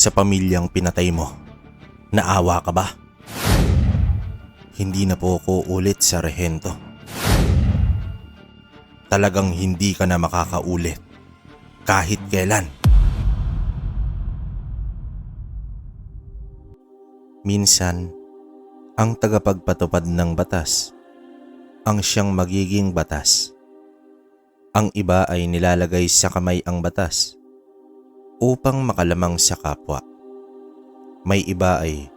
sa pamilyang pinatay mo. Naawa ka ba? Hindi na po ako ulit, Sarhento. Talagang hindi ka na makakaulit. Kahit kailan. Minsan, ang tagapagpatupad ng batas ang siyang magiging batas. Ang iba ay nilalagay sa kamay ang batas upang makalamang sa kapwa. May iba ay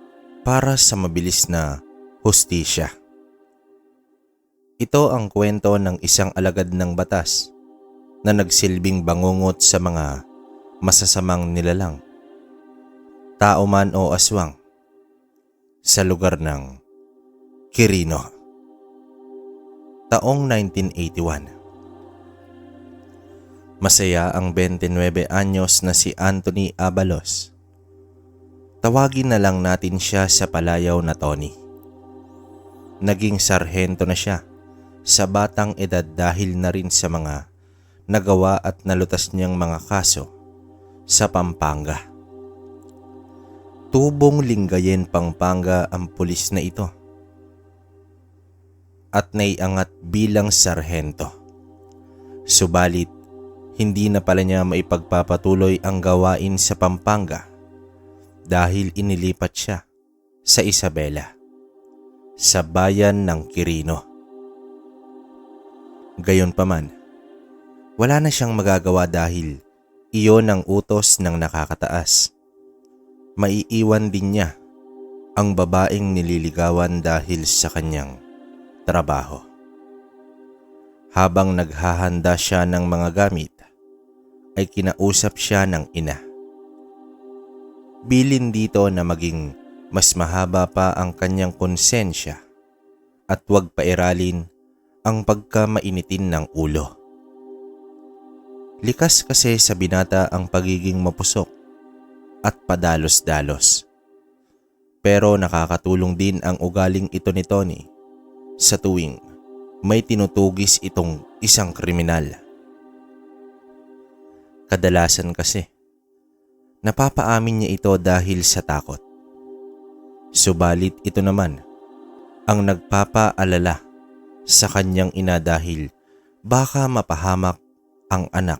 para sa mabilis na hustisya. Ito ang kwento ng isang alagad ng batas na nagsilbing bangungot sa mga masasamang nilalang, tao man o aswang, sa lugar ng Quirino. Taong 1981. Masaya ang 29 anyos na si Anthony Abalos. Tawagin na lang natin siya sa palayaw na Tony. Naging sarhento na siya sa batang edad dahil na rin sa mga nagawa at nalutas niyang mga kaso sa Pampanga. Tubong Lingayen, Pampanga ang pulis na ito at naiangat bilang sarhento. Subalit, hindi na pala niya maipagpapatuloy ang gawain sa Pampanga dahil inilipat siya sa Isabela, sa bayan ng Quirino. Gayunpaman, wala na siyang magagawa dahil iyon ang utos ng nakakataas. Maiiwan din niya ang babaeng nililigawan dahil sa kanyang trabaho. Habang naghahanda siya ng mga gamit, ay kinausap siya ng ina. Bilin dito na maging mas mahaba pa ang kanyang konsensya at huwag pairalin ang pagkamainitin ng ulo. Likas kasi sa binata ang pagiging mapusok at padalos-dalos. Pero nakakatulong din ang ugaling ito ni Tony sa tuwing may tinutugis itong isang kriminal. Kadalasan kasi, napapaamin niya ito dahil sa takot. Subalit ito naman ang nagpapaalala sa kanyang ina dahil baka mapahamak ang anak.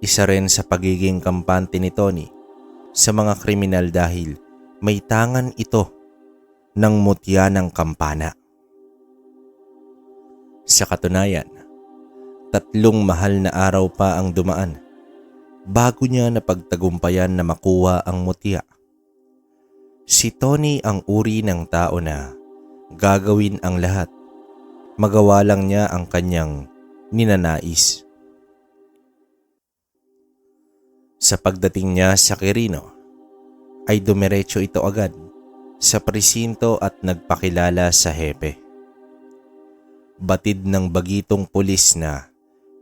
Isa rin sa pagiging kampante ni Tony sa mga kriminal dahil may tangan ito ng mutya ng kampana. Sa katunayan, 3 mahal na araw pa ang dumaan bago niya napagtagumpayan na makuha ang mutya. Si Tony ang uri ng tao na gagawin ang lahat, magawa lang niya ang kanyang ninanais. Sa pagdating niya sa Quirino, ay dumiretso ito agad sa presinto at nagpakilala sa hepe. Batid ng bagitong pulis na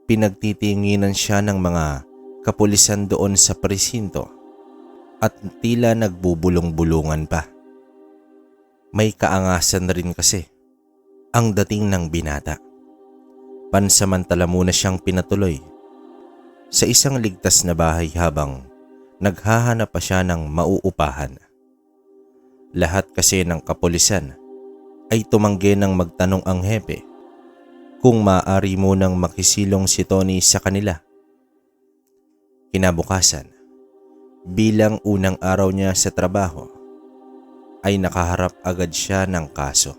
pinagtitinginan siya ng mga kapulisan doon sa presinto at tila nagbubulong-bulungan pa. May kaangasan rin kasi ang dating ng binata. Pansamantala muna siyang pinatuloy sa isang ligtas na bahay habang naghahanap pa siya ng mauupahan. Lahat kasi ng kapulisan ay tumanggi ng magtanong ang hepe kung maaari munang makisilong si Tony sa kanila. Kinabukasan, bilang unang araw niya sa trabaho, ay nakaharap agad siya ng kaso.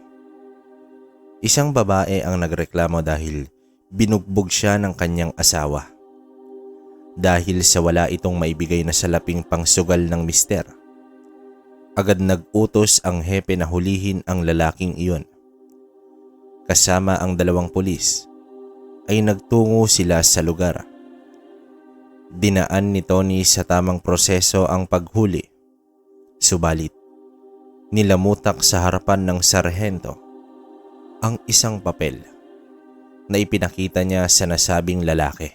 Isang babae ang nagreklamo dahil binugbog siya ng kanyang asawa. Dahil sa wala itong maibigay na salaping pangsugal ng mister, agad nag-utos ang hepe na hulihin ang lalaking iyon. Kasama ang 2 pulis ay nagtungo sila sa lugar. Dinaan ni Tony sa tamang proseso ang paghuli. Subalit, nilamutak sa harapan ng sarhento ang isang papel na ipinakita niya sa nasabing lalaki.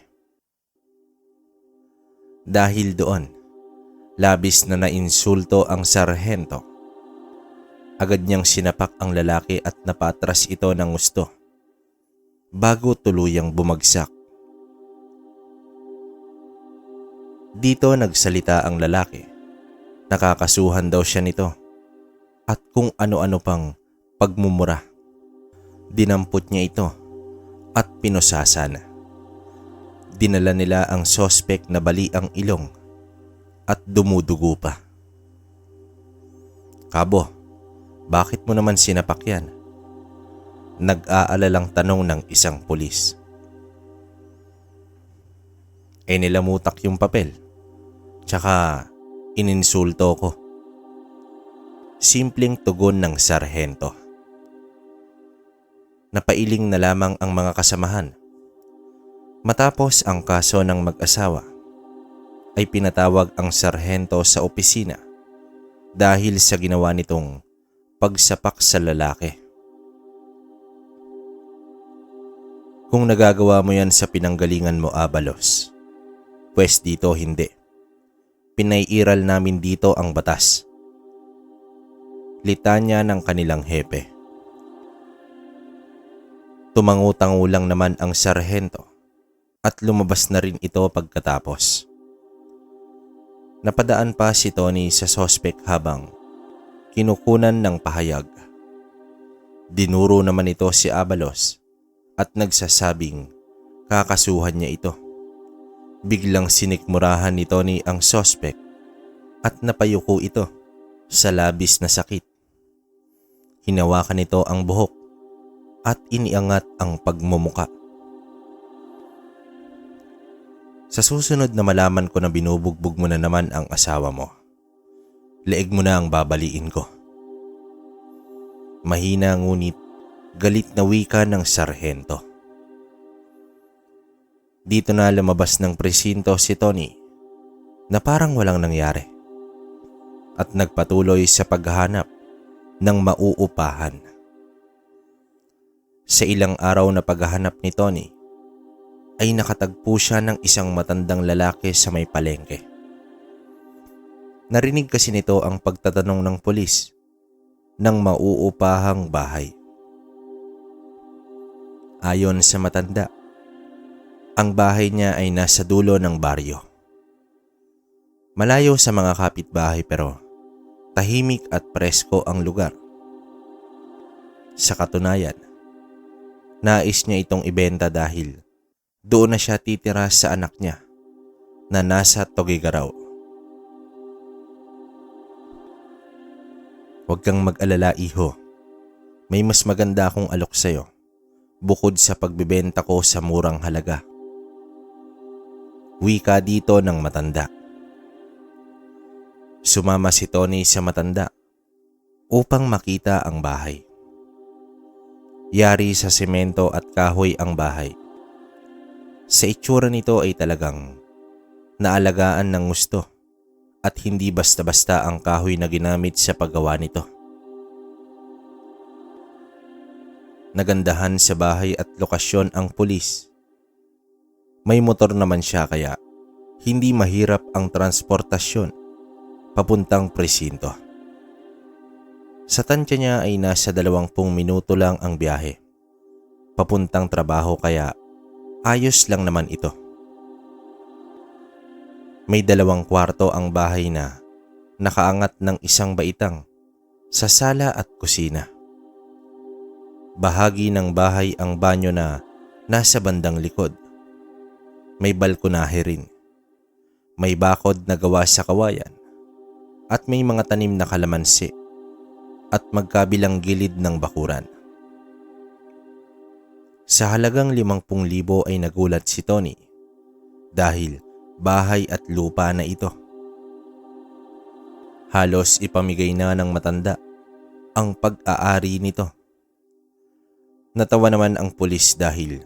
Dahil doon, labis na nainsulto ang sarhento. Agad niyang sinapak ang lalaki at napatras ito ng gusto bago tuluyang bumagsak. Dito nagsalita ang lalaki. Nakakasuhan daw siya nito at kung ano-ano pang pagmumura. Dinampot niya ito at pinusasan. Dinala nila ang sospek na bali ang ilong at dumudugo pa. "Kabo, bakit mo naman sinapak yan?" Nag-aalalang tanong ng isang pulis. Nilamutak yung papel, tsaka ininsulto ko. Simpleng tugon ng sarhento. Napailing na lamang ang mga kasamahan. Matapos ang kaso ng mag-asawa, ay pinatawag ang sarhento sa opisina dahil sa ginawa nitong pagsapak sa lalaki. Kung nagagawa mo yan sa pinanggalingan mo, Abalos, pwes dito hindi. Pinaiiral namin dito ang batas. Litanya ng kanilang hepe. Tumangu-tangu lang naman ang sarhento at lumabas na rin ito pagkatapos. Napadaan pa si Tony sa sospek habang kinukunan ng pahayag. Dinuro naman ito si Abalos at nagsasabing kakasuhan niya ito. Biglang sinikmurahan ni Tony ang sospek at napayuko ito sa labis na sakit. Hinawakan nito ang buhok at iniangat ang pagmumuka. "Sa susunod na malaman ko na binubugbog mo na naman ang asawa mo, leeg mo na ang babaliin ko." Mahina ngunit galit na wika ng sarhento. Dito na lumabas ng presinto si Tony na parang walang nangyari at nagpatuloy sa paghahanap ng mauupahan. Sa ilang araw na paghahanap ni Tony, ay nakatagpo siya ng isang matandang lalaki sa may palengke. Narinig kasi nito ang pagtatanong ng pulis ng mauupahang bahay. Ayon sa matanda, ang bahay niya ay nasa dulo ng baryo. Malayo sa mga kapitbahay pero tahimik at presko ang lugar. Sa katunayan, nais niya itong ibenta dahil doon na siya titira sa anak niya na nasa Tuguegarao. "Huwag kang mag-alala, iho. May mas maganda akong alok sa'yo bukod sa pagbibenta ko sa murang halaga." Wika dito ng matanda. Sumama si Tony sa matanda upang makita ang bahay. Yari sa semento at kahoy ang bahay. Sa itsura nito ay talagang naalagaan ng gusto at hindi basta-basta ang kahoy na ginamit sa paggawa nito. Nagandahan sa bahay at lokasyon ang pulis. May motor naman siya kaya hindi mahirap ang transportasyon papuntang presinto. Sa tansya niya ay nasa 20 minuto lang ang biyahe papuntang trabaho kaya ayos lang naman ito. May 2 kwarto ang bahay na nakaangat ng isang baitang sa sala at kusina. Bahagi ng bahay ang banyo na nasa bandang likod. May balkonahe rin. May bakod na gawa sa kawayan at may mga tanim na kalamansi at magkabilang gilid ng bakuran. Sa halagang 50,000 ay nagulat si Tony dahil bahay at lupa na ito. Halos ipamigay na ng matanda ang pag-aari nito. Natawa naman ang pulis dahil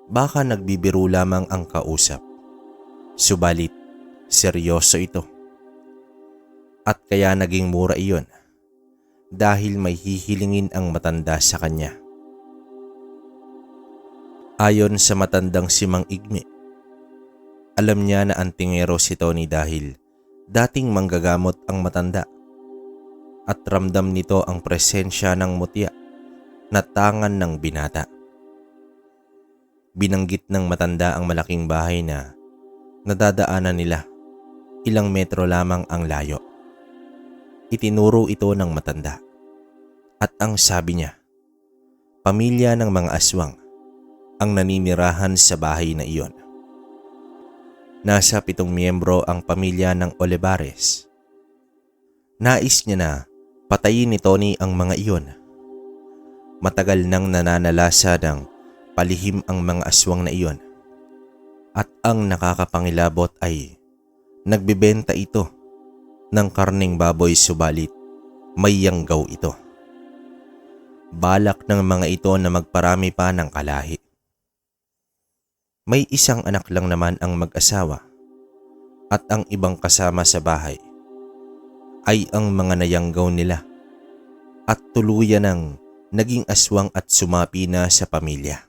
baka nagbibiro lamang ang kausap. Subalit, seryoso ito. At kaya naging mura iyon dahil may hihilingin ang matanda sa kanya. Ayon sa matandang si Mang Igme, alam niya na antingero si Tony dahil dating manggagamot ang matanda at ramdam nito ang presensya ng mutya na tangan ng binata. Binanggit ng matanda ang malaking bahay na nadadaanan nila Ilang metro lamang ang layo. Itinuro ito ng matanda. At ang sabi niya, pamilya ng mga aswang ang naninirahan sa bahay na iyon. Nasa 7 miyembro ang pamilya ng Olivares. Nais niya na patayin ni Tony ang mga iyon. Matagal nang nananalasa ng palihim ang mga aswang na iyon. At ang nakakapangilabot ay nagbebenta ito ng karneng baboy subalit may yanggaw ito. Balak ng mga ito na magparami pa ng kalahi. May isang anak lang naman ang mag-asawa at ang ibang kasama sa bahay ay ang mga nayanggaw nila at tuluyan ng naging aswang at sumapi na sa pamilya.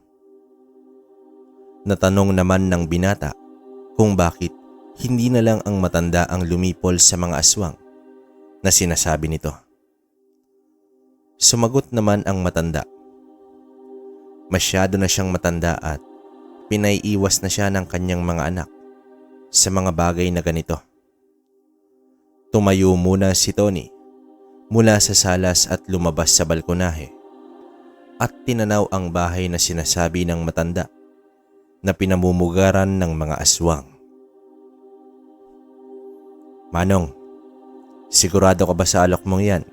Natanong naman ng binata kung bakit hindi na lang ang matanda ang lumipol sa mga aswang na sinasabi nito. Sumagot naman ang matanda. Masyado na siyang matanda at pinaiiwas na siya ng kanyang mga anak sa mga bagay na ganito. Tumayo muna si Tony mula sa salas at lumabas sa balkonahe at tinanaw ang bahay na sinasabi ng matanda na pinamumugaran ng mga aswang. Manong, sigurado ka ba sa alok mong yan?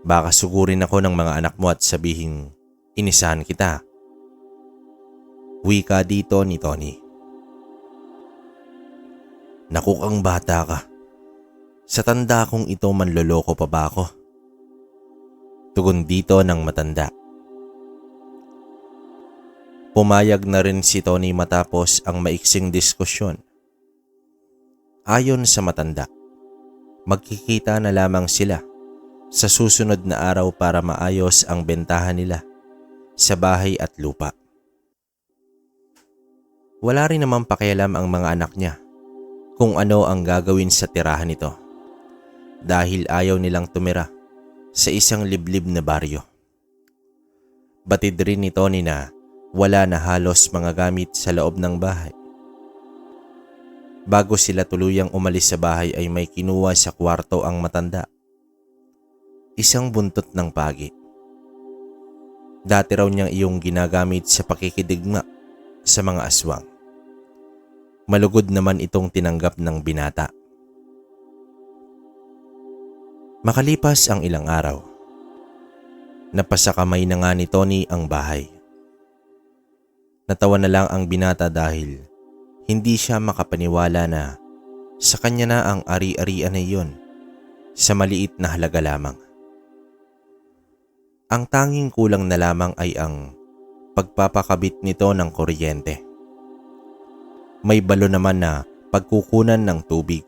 Baka sugurin ako ng mga anak mo at sabihing inisahan kita. Wika dito ni Tony. Naku kang bata ka. Sa tanda kong ito manloloko pa ba ako? Tugon dito ng matanda. Pumayag na rin si Tony matapos ang maiksing diskusyon. Ayon sa matanda, magkikita na lamang sila sa susunod na araw para maayos ang bentahan nila sa bahay at lupa. Wala rin naman pakialam ang mga anak niya kung ano ang gagawin sa tirahan nito dahil ayaw nilang tumira sa isang liblib na baryo. Batid rin ni Tony na wala na halos mga gamit sa loob ng bahay. Bago sila tuluyang umalis sa bahay ay may kinuha sa kwarto ang matanda. Isang buntot ng pagi. Dati raw niyang iyong ginagamit sa pakikidigma sa mga aswang. Malugod naman itong tinanggap ng binata. Makalipas ang ilang araw, napasakamay na nga ni Tony ang bahay. Natawa na lang ang binata dahil hindi siya makapaniwala na sa kanya na ang ari-arian na iyon sa maliit na halaga lamang. Ang tanging kulang na lamang ay ang pagpapakabit nito ng kuryente. May balon naman na pagkukunan ng tubig.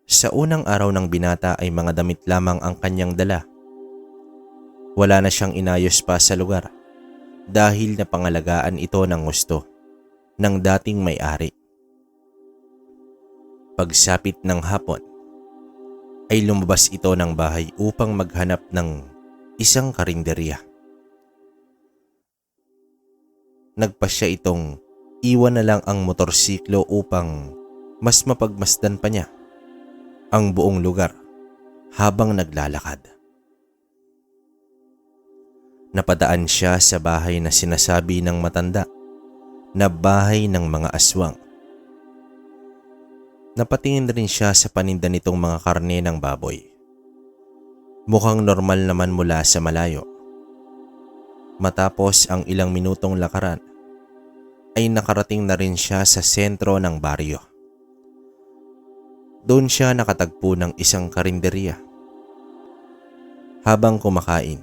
Sa unang araw ng binata ay mga damit lamang ang kanyang dala. Wala na siyang inayos pa sa lugar dahil napangalagaan ito ng gusto ng dating may-ari. Pagsapit ng hapon ay lumabas ito ng bahay upang maghanap ng isang karinderya. Nagpasya itong iwan na lang ang motorsiklo upang mas mapagmasdan pa niya ang buong lugar habang naglalakad. Napadaan siya sa bahay na sinasabi ng matanda na bahay ng mga aswang. Napatingin rin siya sa paninda nitong mga karne ng baboy. Mukhang normal naman mula sa malayo. Matapos ang ilang minutong lakaran, ay nakarating na rin siya sa sentro ng baryo. Doon siya nakatagpo ng isang karinderya. Habang kumakain,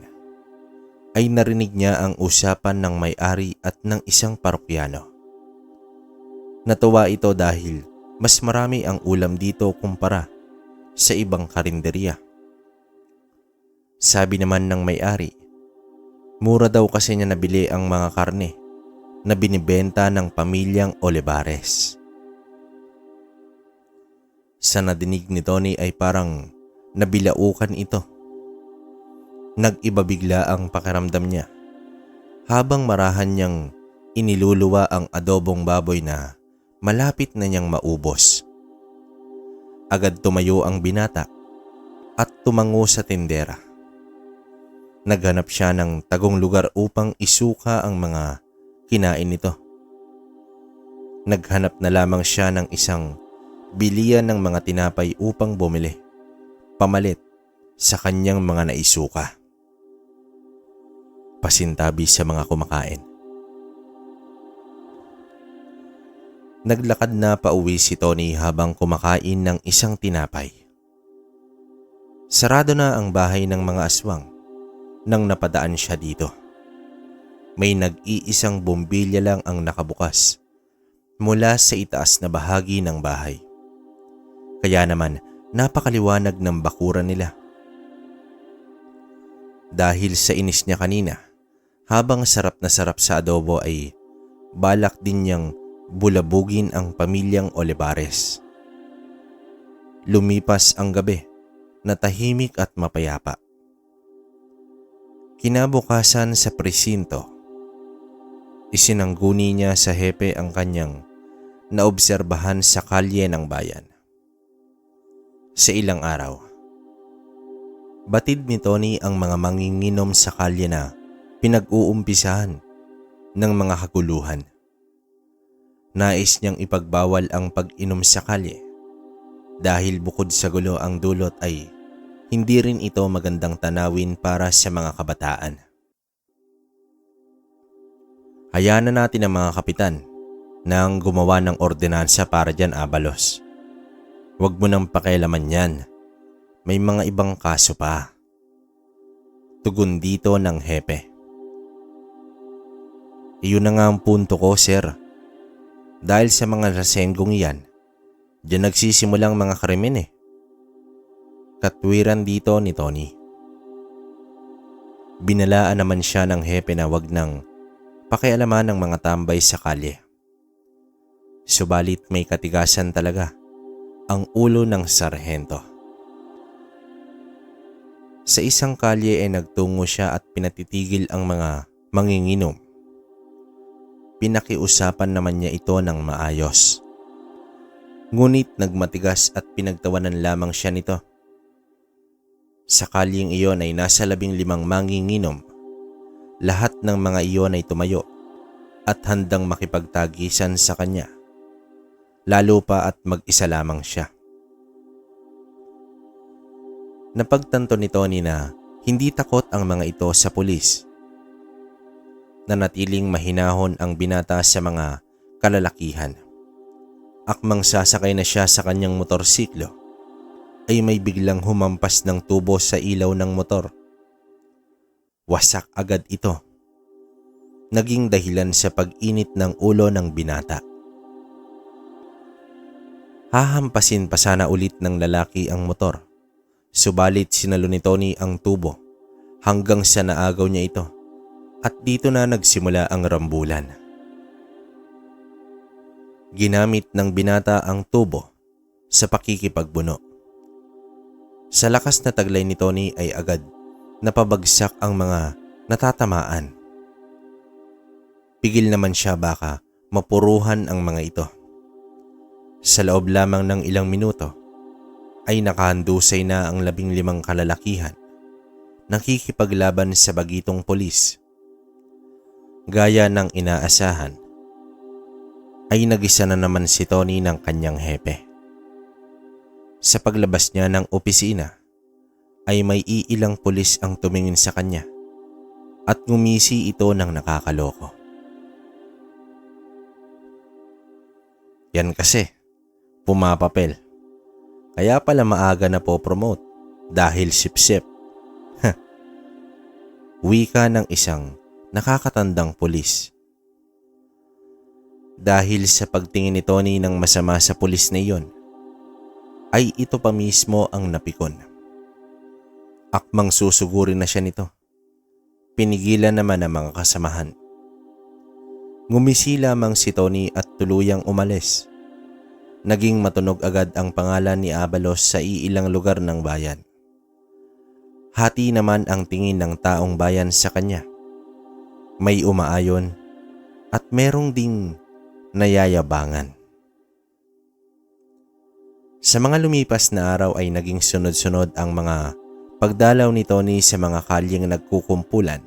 ay narinig niya ang usapan ng may-ari at ng isang parokyano. Natuwa ito dahil mas marami ang ulam dito kumpara sa ibang karinderya. Sabi naman ng may-ari, mura daw kasi niya nabili ang mga karne na binibenta ng pamilyang Olivares. Sa nadinig ni Tony ay parang nabilaukan ito. Nag-iba bigla ang pakiramdam niya habang marahan niyang iniluluwa ang adobong baboy na malapit na niyang maubos. Agad tumayo ang binata at tumango sa tindera. Naghanap siya ng tagong lugar upang isuka ang mga kinain nito. Naghanap na lamang siya ng isang bilian ng mga tinapay upang bumili, pamalit sa kanyang mga naisuka. Pasintabi sa mga kumakain. Naglakad na pauwi si Tony habang kumakain ng isang tinapay. Sarado na ang bahay ng mga aswang nang napadaan siya dito. May nag-iisang bombilya lang ang nakabukas mula sa itaas na bahagi ng bahay. Kaya naman napakaliwanag ng bakuran nila. Dahil sa inis niya kanina, habang sarap na sarap sa adobo ay balak din niyang bulabugin ang pamilyang Olivares. Lumipas ang gabi na tahimik at mapayapa. Kinabukasan sa presinto, isinangguni niya sa hepe ang kanyang naobserbahan sa kalye ng bayan. Sa ilang araw, batid ni Tony ang mga manginginom sa kalye na pinag-uumpisahan ng mga kaguluhan. Nais niyang ipagbawal ang pag-inom sa kalye dahil bukod sa gulo ang dulot ay hindi rin ito magandang tanawin para sa mga kabataan. Hayaan na natin ang mga kapitan nang gumawa ng ordinansa para dyan, Abalos. Huwag mo nang pakialaman yan. May mga ibang kaso pa. Tugon dito ng hepe. Iyon na nga ang punto ko, sir. Dahil sa mga lasenggong iyan, diyan nagsisimulang mga krimen eh. Katwiran dito ni Tony. Binalaan naman siya ng hepe na wag nang pakialaman ng mga tambay sa kalye. Subalit may katigasan talaga ang ulo ng sarhento. Sa isang kalye ay nagtungo siya at pinatitigil ang mga manginginom. Pinakiusapan naman niya ito ng maayos. Ngunit nagmatigas at pinagtawanan lamang siya nito. Sa kalyeng iyon ay nasa 15 manginginom. Lahat ng mga iyon ay tumayo at handang makipagtagisan sa kanya. Lalo pa at mag-isa lamang siya. Napagtanto ni Tony na hindi takot ang mga ito sa pulis. Nanatiling mahinahon ang binata sa mga kalalakihan. Akmang sasakay na siya sa kanyang motorsiklo, ay may biglang humampas ng tubo sa ilaw ng motor. Wasak agad ito. Naging dahilan sa pag-init ng ulo ng binata. Hahampasin pa sana ulit ng lalaki ang motor. Subalit sinalo ni Tony ang tubo hanggang sa naagaw niya ito. At dito na nagsimula ang rambulan. Ginamit ng binata ang tubo sa pakikipagbuno. Sa lakas na taglay ni Tony ay agad napabagsak ang mga natatamaan. Pigil naman siya baka mapuruhan ang mga ito. Sa loob lamang ng ilang minuto ay nakahandusay na ang 15 kalalakihan nakikipaglaban sa bagitong polis. Gaya ng inaasahan, ay nagisa na naman si Tony ng kanyang hepe. Sa paglabas niya ng opisina, ay may iilang pulis ang tumingin sa kanya at ngumisi ito ng nakakaloko. Yan kasi, pumapapel. Kaya pala maaga na po-promote dahil sip-sip. Wika ng isang nakakatandang pulis. Dahil sa pagtingin ni Tony ng masama sa pulis na iyon, ay ito pa mismo ang napikon. Akmang susugurin na siya nito. Pinigilan naman ang mga kasamahan. Ngumisi lamang si Tony at tuluyang umalis. Naging matunog agad ang pangalan ni Abalos sa iilang lugar ng bayan. Hati naman ang tingin ng taong bayan sa kanya. May umaayon at merong ding nayayabangan. Sa mga lumipas na araw ay naging sunod-sunod ang mga pagdalaw ni Tony sa mga kalyeng nagkukumpulan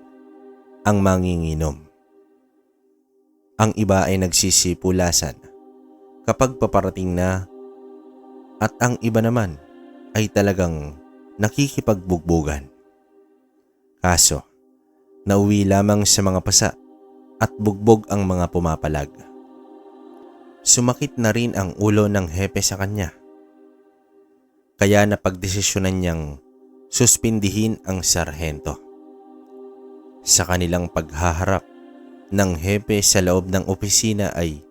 ang manginginom. Ang iba ay nagsisipulasan kapag paparating na at ang iba naman ay talagang nakikipagbugbugan. Kaso, nauwi lamang sa mga pasa at bugbog ang mga pumapalag. Sumakit na rin ang ulo ng hepe sa kanya. Kaya napagdesisyonan niyang suspindihin ang sarhento. Sa kanilang paghaharap ng hepe sa loob ng opisina ay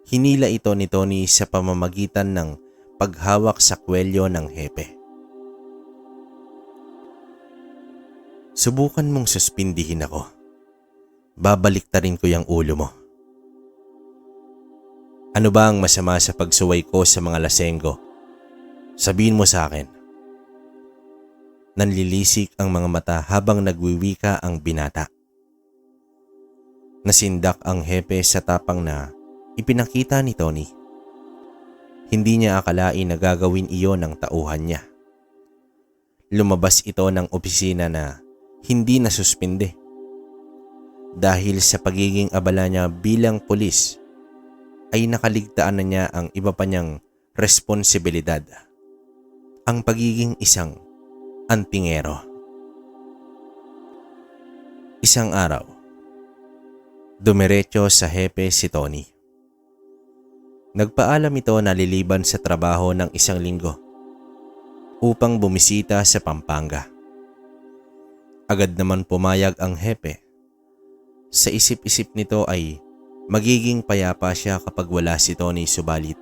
hinila ito ni Tony sa pamamagitan ng paghawak sa kwelyo ng hepe. Subukan mong suspindihin ako. Babaliktarin ko yung ulo mo. Ano ba ang masama sa pagsuway ko sa mga lasenggo? Sabihin mo sa akin. Nanlilisik ang mga mata habang nagwiwika ang binata. Nasindak ang hepe sa tapang na ipinakita ni Tony. Hindi niya akalain na gagawin iyon ng tauhan niya. Lumabas ito ng opisina na hindi nasuspinde. Dahil sa pagiging abala niya bilang pulis, ay nakaligtaan na niya ang iba pa niyang responsibilidad. Ang pagiging isang antingero. Isang araw, dumiretso sa hepe si Tony. Nagpaalam ito na liliban sa trabaho ng isang linggo upang bumisita sa Pampanga. Agad naman pumayag ang hepe. Sa isip-isip nito ay magiging payapa siya kapag wala si Tony, subalit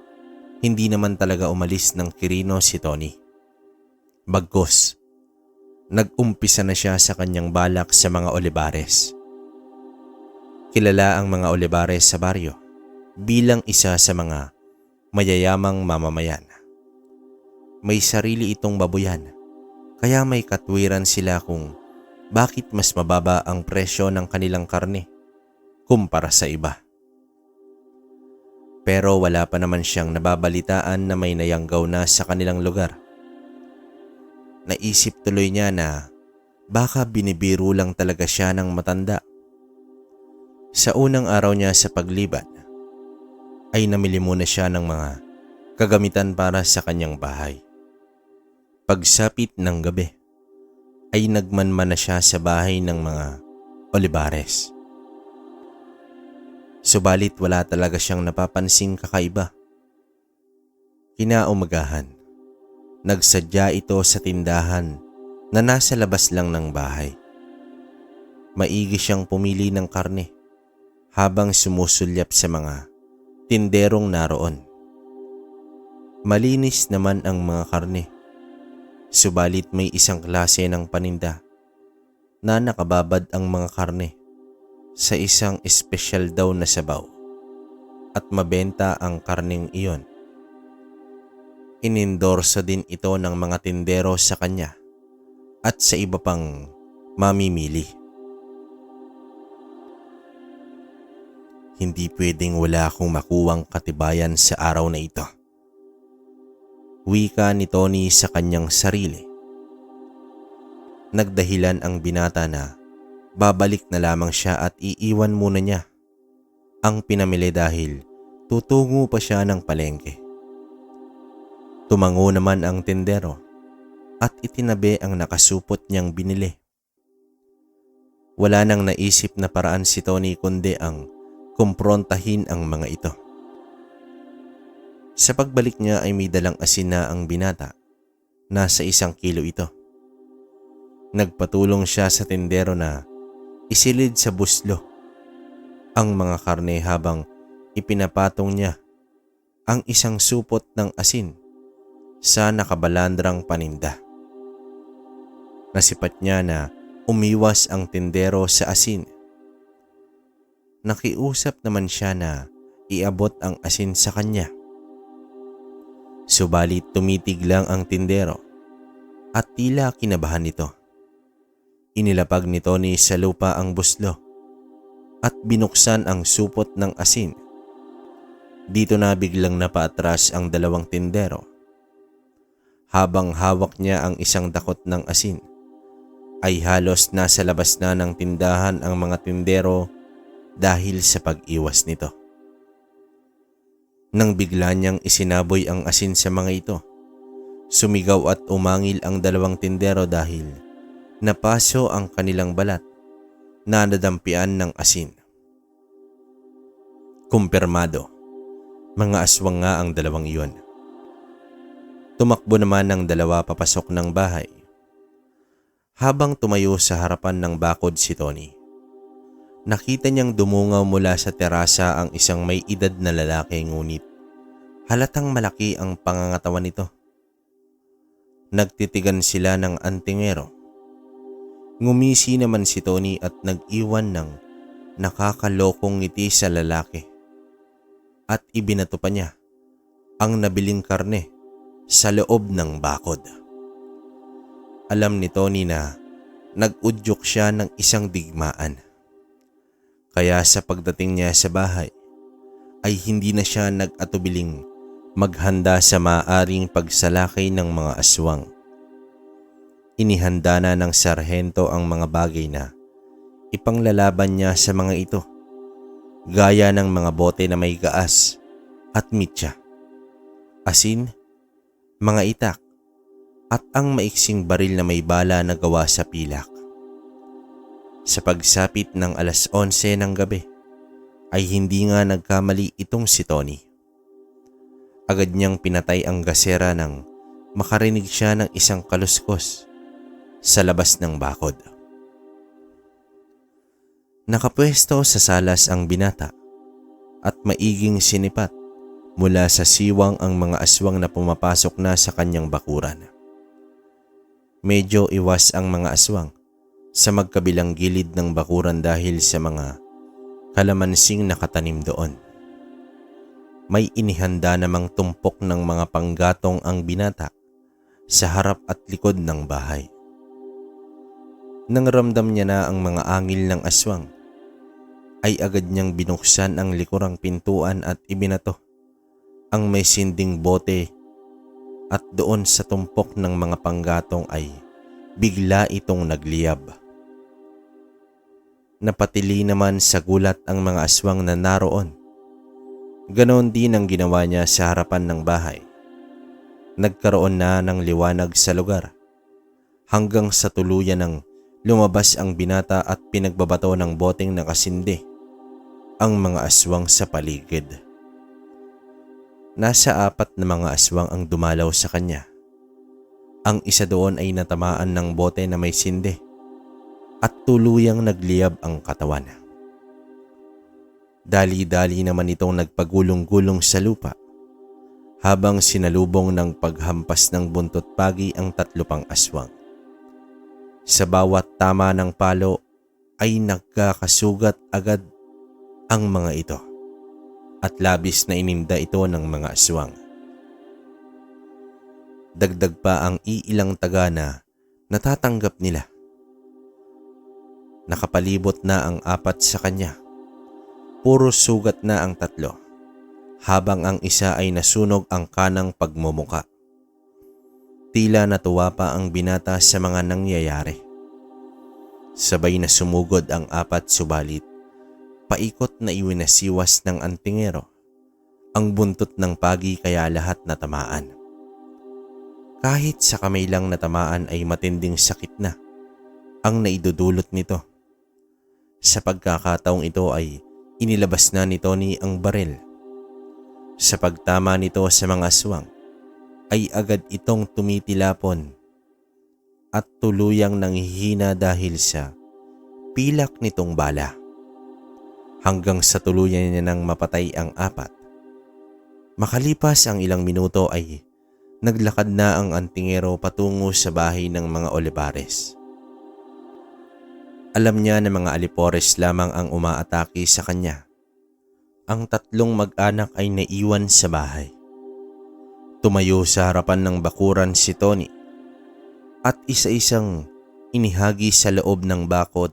hindi naman talaga umalis ng Quirino si Tony. Bagkus, nag-umpisa na siya sa kanyang balak sa mga Olivares. Kilala ang mga Olivares sa baryo bilang isa sa mga mayayamang mamamayan. May sarili itong babuyan, kaya may katwiran sila kung bakit mas mababa ang presyo ng kanilang karne kumpara sa iba. Pero wala pa naman siyang nababalitaan na may nayanggaw na sa kanilang lugar. Naisip tuloy niya na baka binibiro lang talaga siya ng matanda. Sa unang araw niya sa pagliban, ay namili muna siya ng mga kagamitan para sa kanyang bahay. Pagsapit ng gabi, ay nagmanman na siya sa bahay ng mga Olivares. Subalit wala talaga siyang napapansing kakaiba. Kinaumagahan, nagsadya ito sa tindahan na nasa labas lang ng bahay. Maigi siyang pumili ng karne habang sumusulyap sa mga tinderong naroon. Malinis naman ang mga karne. Subalit may isang klase ng paninda na nakababad ang mga karne sa isang espesyal daw na sabaw at mabenta ang karneng iyon. Inendorso din ito ng mga tindero sa kanya at sa iba pang mamimili. Hindi pwedeng wala akong makuwang katibayan sa araw na ito. Wika ni Tony sa kanyang sarili. Nagdahilan ang binata na babalik na lamang siya at iiwan muna niya ang pinamili dahil tutungo pa siya ng palengke. Tumango naman ang tindero at itinabi ang nakasupot niyang binili. Wala nang naisip na paraan si Tony kundi ang kumprontahin ang mga ito. Sa pagbalik niya ay may dalang asin na ang binata. Nasa 1 kilo ito. Nagpatulong siya sa tindero na isilid sa buslo ang mga karne habang ipinapatong niya ang isang supot ng asin sa nakabalandrang paninda. Nasipat niya na umiwas ang tindero sa asin. Nakiusap naman siya na iabot ang asin sa kanya. Subalit tumitig lang ang tindero at tila kinabahan nito. Inilapag ni Tony sa lupa ang buslo at binuksan ang supot ng asin. Dito na biglang napaatras ang dalawang tindero Habang hawak niya ang isang dakot ng asin, ay halos nasa labas na ng tindahan ang mga tindero dahil sa pag-iwas nito. Nang bigla niyang isinaboy ang asin sa mga ito, sumigaw at umangil ang dalawang tindero dahil napaso ang kanilang balat na nadampian ng asin. Kumpirmado, mga aswang nga ang dalawang iyon. Tumakbo naman ang dalawa papasok ng bahay. Habang tumayo sa harapan ng bakod si Tony, nakita niyang dumungaw mula sa terasa ang isang may edad na lalaki, ngunit halatang malaki ang pangangatawan nito. Nagtitigan sila ng antingero. Ngumisi naman si Tony at nag-iwan ng nakakalokong ngiti sa lalaki at ibinato pa niya ang nabiling karne sa loob ng bakod. Alam ni Tony na nag-udyok siya ng isang digmaan. Kaya sa pagdating niya sa bahay ay hindi na siya nag-atubiling maghanda sa maaaring pagsalakay ng mga aswang. Inihanda na ng sarhento ang mga bagay na ipanglalaban niya sa mga ito, gaya ng mga bote na may gaas at mitya, asin, mga itak, at ang maiksing baril na may bala na gawa sa pilak. Sa pagsapit ng 11:00 ng gabi ay hindi nga nagkamali itong si Tony. Agad niyang pinatay ang gasera nang makarinig siya ng isang kaluskos sa labas ng bakod. Nakapwesto sa salas ang binata at maiging sinipat mula sa siwang ang mga aswang na pumapasok na sa kanyang bakuran. Medyo iwas ang mga aswang sa magkabilang gilid ng bakuran dahil sa mga kalamansing nakatanim doon. May inihanda namang tumpok ng mga panggatong ang binata sa harap at likod ng bahay. Nang ramdam niya na ang mga angil ng aswang, ay agad niyang binuksan ang likurang pintuan at ibinato ang may sinding bote, at doon sa tumpok ng mga panggatong ay bigla itong nagliyab. Napatili naman sa gulat ang mga aswang na naroon. Ganon din ang ginawa niya sa harapan ng bahay. Nagkaroon na ng liwanag sa lugar hanggang sa tuluyan ng lumabas ang binata at pinagbabato ng boteng nakasindi ang mga aswang sa paligid. Nasa 4 na mga aswang ang dumalaw sa kanya. Ang isa doon ay natamaan ng bote na may sindi at tuluyang nagliyab ang katawan. Dali-dali naman itong nagpagulong-gulong sa lupa habang sinalubong ng paghampas ng buntot pagi ang 3 pang aswang. Sa bawat tama ng palo ay nagkakasugat agad ang mga ito at labis na ininda ito ng mga aswang. Dagdag pa ang iilang taga na natatanggap nila. Nakapalibot na ang 4 sa kanya. Puro sugat na ang 3, habang ang isa ay nasunog ang kanang pagmumuka. Tila natuwa pa ang binata sa mga nangyayari. Sabay na sumugod ang 4 subalit paikot na iwinasiwas ng antingero ang buntot ng pagi kaya lahat natamaan. Kahit sa kamay lang natamaan ay matinding sakit na ang naidudulot nito. Sa pagkakataong ito ay inilabas na ni Tony ang baril. Sa pagtama nito sa mga aswang ay agad itong tumitilapon at tuluyang nanghihina dahil sa pilak nitong bala. Hanggang sa tuluyan niya nang mapatay ang 4. Makalipas ang ilang minuto ay naglakad na ang antingero patungo sa bahay ng mga Olivares. Alam niya na mga alipores lamang ang umaatake sa kanya. Ang 3 mag-anak ay naiwan sa bahay. Tumayo sa harapan ng bakuran si Tony at isa-isang inihagi sa loob ng bakod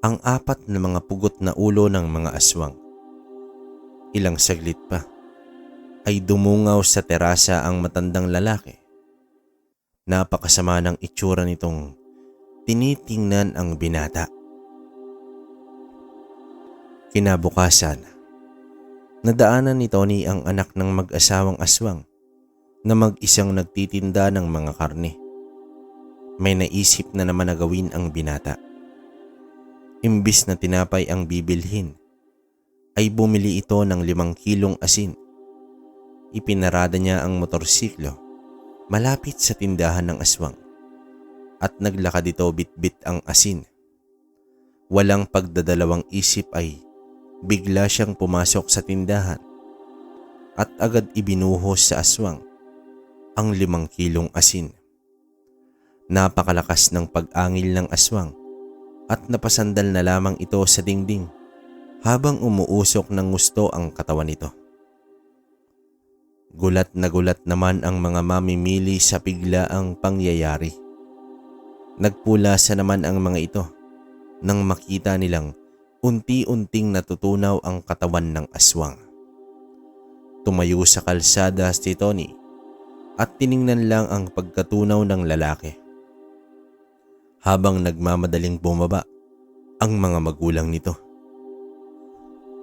ang 4 na mga pugot na ulo ng mga aswang. Ilang saglit pa ay dumungaw sa terasa ang matandang lalaki Napakasama ng itsura nitong tinitingnan ang binata. Kinabukasan, nadaanan ni Tony ang anak ng mag-asawang aswang na mag-isang nagtitinda ng mga karne. May naisip na naman na gawin ang binata. Imbis na tinapay ang bibilhin, ay bumili ito ng 5 kilong asin. Ipinarada niya ang motorsiklo malapit sa tindahan ng aswang at naglakad ito bitbit ang asin. Walang pagdadalawang isip ay bigla siyang pumasok sa tindahan at agad ibinuhos sa aswang ang 5 kilong asin. Napakalakas ng pag-angil ng aswang at napasandal na lamang ito sa dingding habang umuusok ng gusto ang katawan nito. Gulat naman ang mga mamimili sa biglaang pangyayari. Nagpulasa naman ang mga ito nang makita nilang unti-unting natutunaw ang katawan ng aswang. Tumayo sa kalsada si Tony at tiningnan lang ang pagkatunaw ng lalaki. Habang nagmamadaling bumaba ang mga magulang nito.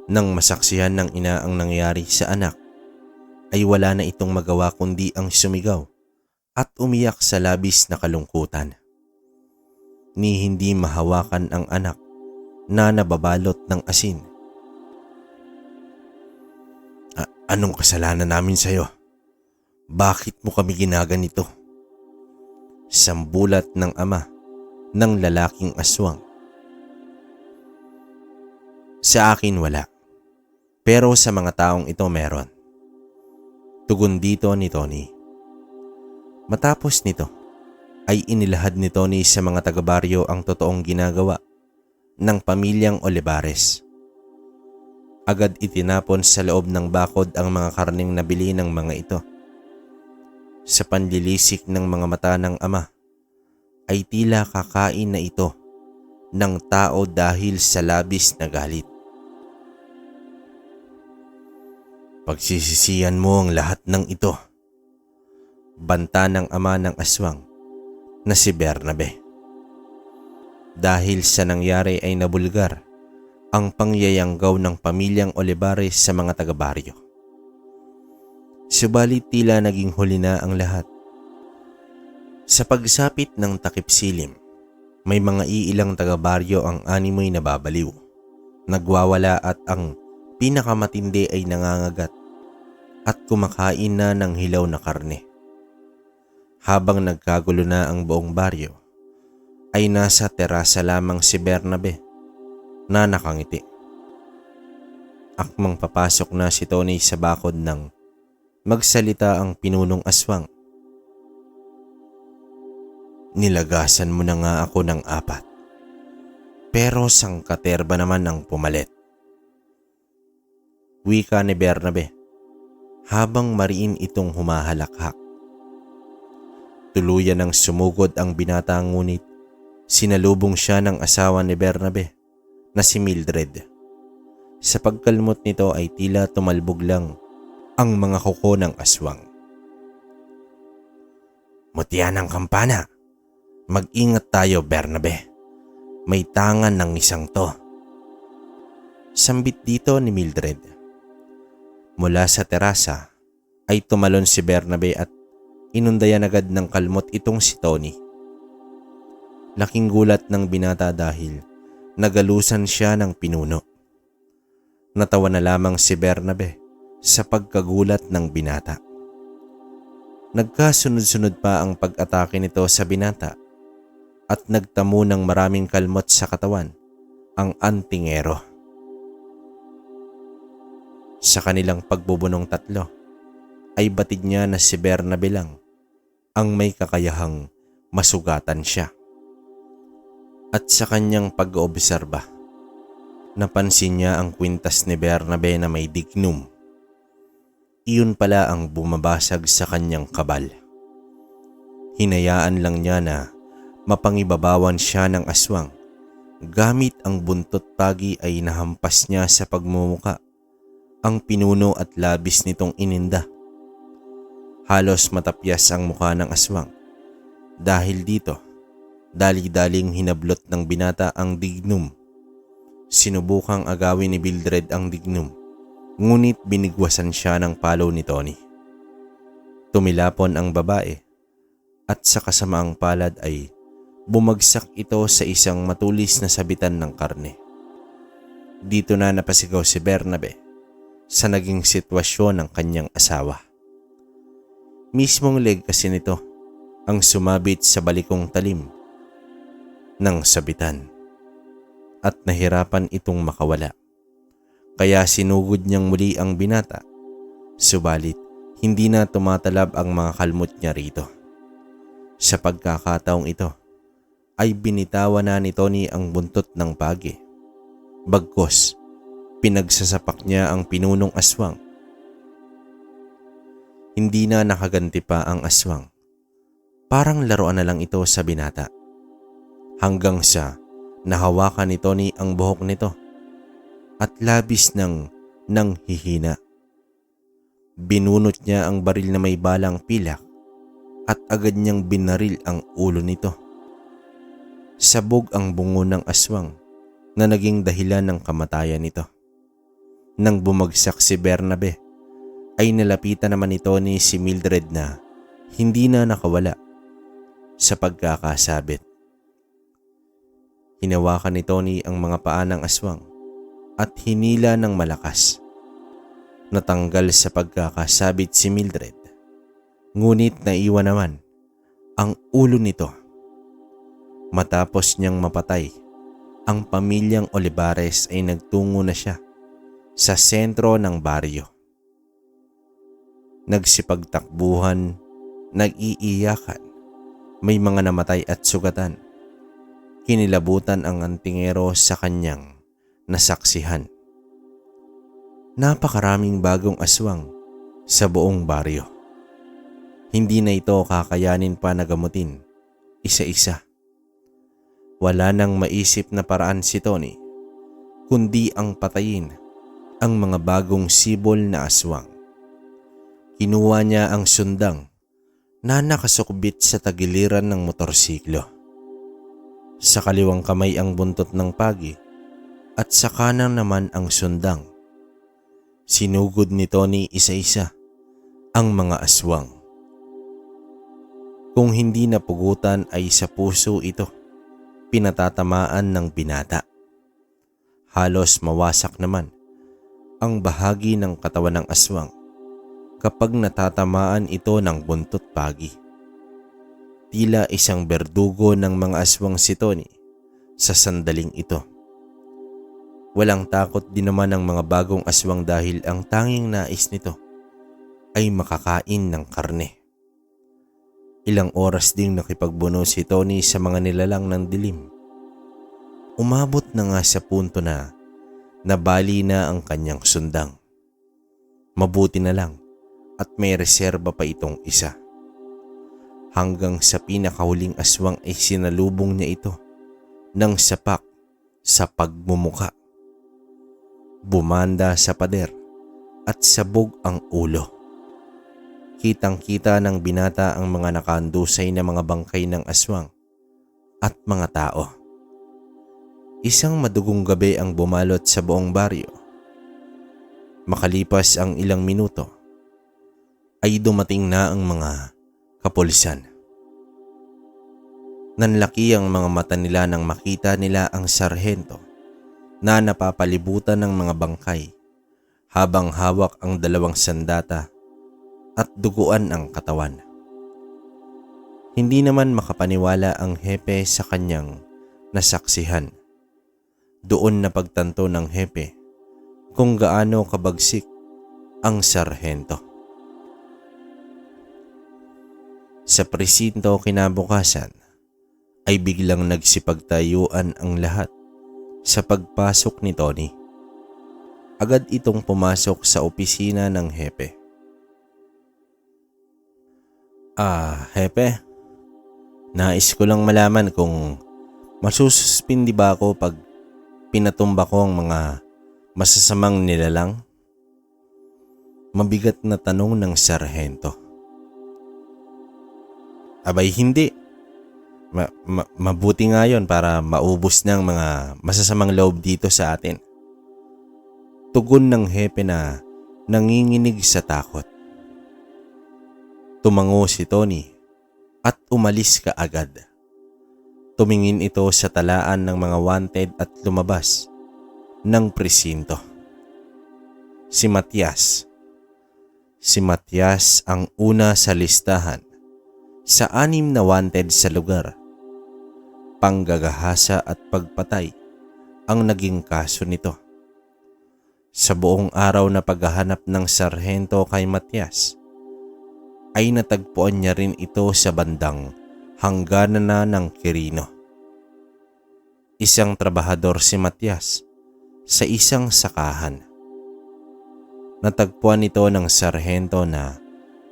Nang masaksihan ng ina ang nangyari sa anak, ay wala na itong magawa kundi ang sumigaw at umiyak sa labis na kalungkutan. Ni hindi mahawakan ang anak na nababalot ng asin. Anong kasalanan namin sa'yo? Bakit mo kami ginaganito? Sambulat ng ama ng lalaking aswang. Sa akin wala, pero sa mga taong ito meron. Tugon dito ni Tony. Matapos nito, ay inilahad ni Tony sa mga taga-baryo ang totoong ginagawa ng pamilyang Olivares. Agad itinapon sa loob ng bakod ang mga karneng nabili ng mga ito. Sa panlilisik ng mga mata ng ama, ay tila kakain na ito ng tao dahil sa labis na galit. Pagsisisihan mo ang lahat ng ito, banta ng ama ng aswang na si Bernabe. Dahil sa nangyari ay nabulgar ang pangyayanggaw ng pamilyang Olivares sa mga taga-baryo. Subalit tila naging huli na ang lahat. Sa pagsapit ng takip silim, may mga iilang taga-baryo ang animoy nababaliw, nagwawala at ang pinakamatindi ay nangangagat at kumakain na ng hilaw na karne. Habang nagkagulo na ang buong baryo, ay nasa terasa lamang si Bernabe na nakangiti. Akmang papasok na si Tony sa bakod nang magsalita ang pinunong aswang. Nilagasan mo na nga ako ng 4, pero sangkaterba naman ang pumalit. Wika ni Bernabe habang mariin itong humahalakhak. Tuluyan ng sumugod ang binata ngunit sinalubong siya ng asawa ni Bernabe na si Mildred. Sa pagkalmot nito ay tila tumalbog lang ang mga kuko ng aswang. Mutya ng kampana. Mag-ingat tayo, Bernabe. May tangan ng isang to. Sambit dito ni Mildred. Mula sa terasa ay tumalon si Bernabe at inundayan agad ng kalmot itong si Tony. Laking gulat ng binata dahil nagalusan siya ng pinuno. Natawa na lamang si Bernabe sa pagkagulat ng binata. Nagkasunod-sunod pa ang pag-atake nito sa binata at nagtamo ng maraming kalmot sa katawan ang antingero. Sa kanilang pagbubunong 3 ay batid niya na si Bernabe lang ang may kakayahang masugatan siya. At sa kanyang pag-oobserba, napansin niya ang kwintas ni Bernabe na may dignum. Iyon pala ang bumabasag sa kanyang kabal. Hinayaan lang niya na mapangibabawan siya ng aswang. Gamit ang buntot pagi ay nahampas niya sa pagmumuka ang pinuno at labis nitong ininda. Halos matapyas ang mukha ng aswang Dahil dito, dali-daling hinablot ng binata ang dignum. Sinubukang agawin ni Mildred ang dignum, ngunit binigwasan siya ng palo ni Tony. Tumilapon ang babae at sa kasamaang palad ay bumagsak ito sa isang matulis na sabitan ng karne. Dito na napasigaw si Bernabe sa naging sitwasyon ng kanyang asawa. Mismong leg kasi nito ang sumabit sa balikong talim ng sabitan at nahirapan itong makawala. Kaya sinugod niyang muli ang binata, subalit hindi na tumatalab ang mga kalmot niya rito. Sa pagkakataong ito ay binitawan na ni Tony ang buntot ng pagi. Bagkus, pinagsasapak niya ang pinunong aswang. Hindi na nakaganti pa ang aswang. Parang laruan na lang ito sa binata. Hanggang sa nahawakan ni Tony ang buhok nito at labis nang nanghihina. Binunot niya ang baril na may balang pilak at agad niyang binaril ang ulo nito. Sabog ang bungo ng aswang na naging dahilan ng kamatayan nito. Nang bumagsak si Bernabe, ay nalapitan naman ni Tony si Mildred na hindi na nakawala sa pagkakasabit. Hinawakan ni Tony ang mga paa ng aswang at hinila ng malakas. Natanggal sa pagkakasabit si Mildred, ngunit naiwan naman ang ulo nito. Matapos niyang mapatay, ang pamilyang Olivares ay nagtungo na siya sa sentro ng baryo. Nagsipagtakbuhan, nag-iiyakan, may mga namatay at sugatan. Kinilabutan ang antingero sa kanyang nasaksihan. Napakaraming bagong aswang sa buong baryo. Hindi na ito kakayanin pa na gamutin isa-isa. Wala nang maisip na paraan si Tony, kundi ang patayin ang mga bagong sibol na aswang. Kinuha niya ang sundang na nakasukbit sa tagiliran ng motorsiklo. Sa kaliwang kamay ang buntot ng pagi at sa kanan naman ang sundang. Sinugod ni Tony isa-isa ang mga aswang. Kung hindi napugutan ay sa puso ito pinatatamaan ng binata. Halos mawasak naman ang bahagi ng katawan ng aswang kapag natatamaan ito ng buntot pagi. Tila isang berdugo ng mga aswang si Tony sa sandaling ito. Walang takot din naman ang mga bagong aswang dahil ang tanging nais nito ay makakain ng karne. Ilang oras ding nakipagbuno si Tony sa mga nilalang ng dilim. Umabot na nga sa punto na nabali na ang kanyang sundang. Mabuti na lang at may reserba pa itong isa. Hanggang sa pinakahuling aswang ay sinalubong niya ito ng sapak sa pagmumuka. Bumanda sa pader at sabog ang ulo. Kitang-kita ng binata ang mga nakaandusay na mga bangkay ng aswang at mga tao. Isang madugong gabi ang bumalot sa buong baryo. Makalipas ang ilang minuto, ay dumating na ang mga kapulisan. Nanlaki ang mga mata nila nang makita nila ang sarhento na napapalibutan ng mga bangkay habang hawak ang dalawang sandata at duguan ang katawan. Hindi naman makapaniwala ang hepe sa kanyang nasaksihan. Doon napagtanto ng hepe kung gaano kabagsik ang sarhento. Sa presinto kinabukasan ay biglang nagsipagtayuan ang lahat sa pagpasok ni Tony. Agad itong pumasok sa opisina ng hepe. Hepe, nais ko lang malaman kung masususpindi ba ako pag pinatumba ko ang mga masasamang nilalang? Mabigat na tanong ng sarhento. Abay hindi, Mabuti nga yon para maubos ng mga masasamang loob dito sa atin. Tugon ng hepe na nanginginig sa takot. Tumango si Tony at umalis kaagad. Tumingin ito sa talaan ng mga wanted at lumabas ng presinto. Si Matias. Si Matias ang una sa listahan sa 6 na wanted sa lugar. Panggagahasa at pagpatay ang naging kaso nito. Sa buong araw na paghahanap ng sarhento kay Matias, ay natagpuan niya rin ito sa bandang hangganan na ng Quirino. Isang trabahador si Matias sa isang sakahan. Natagpuan ito ng sarhento na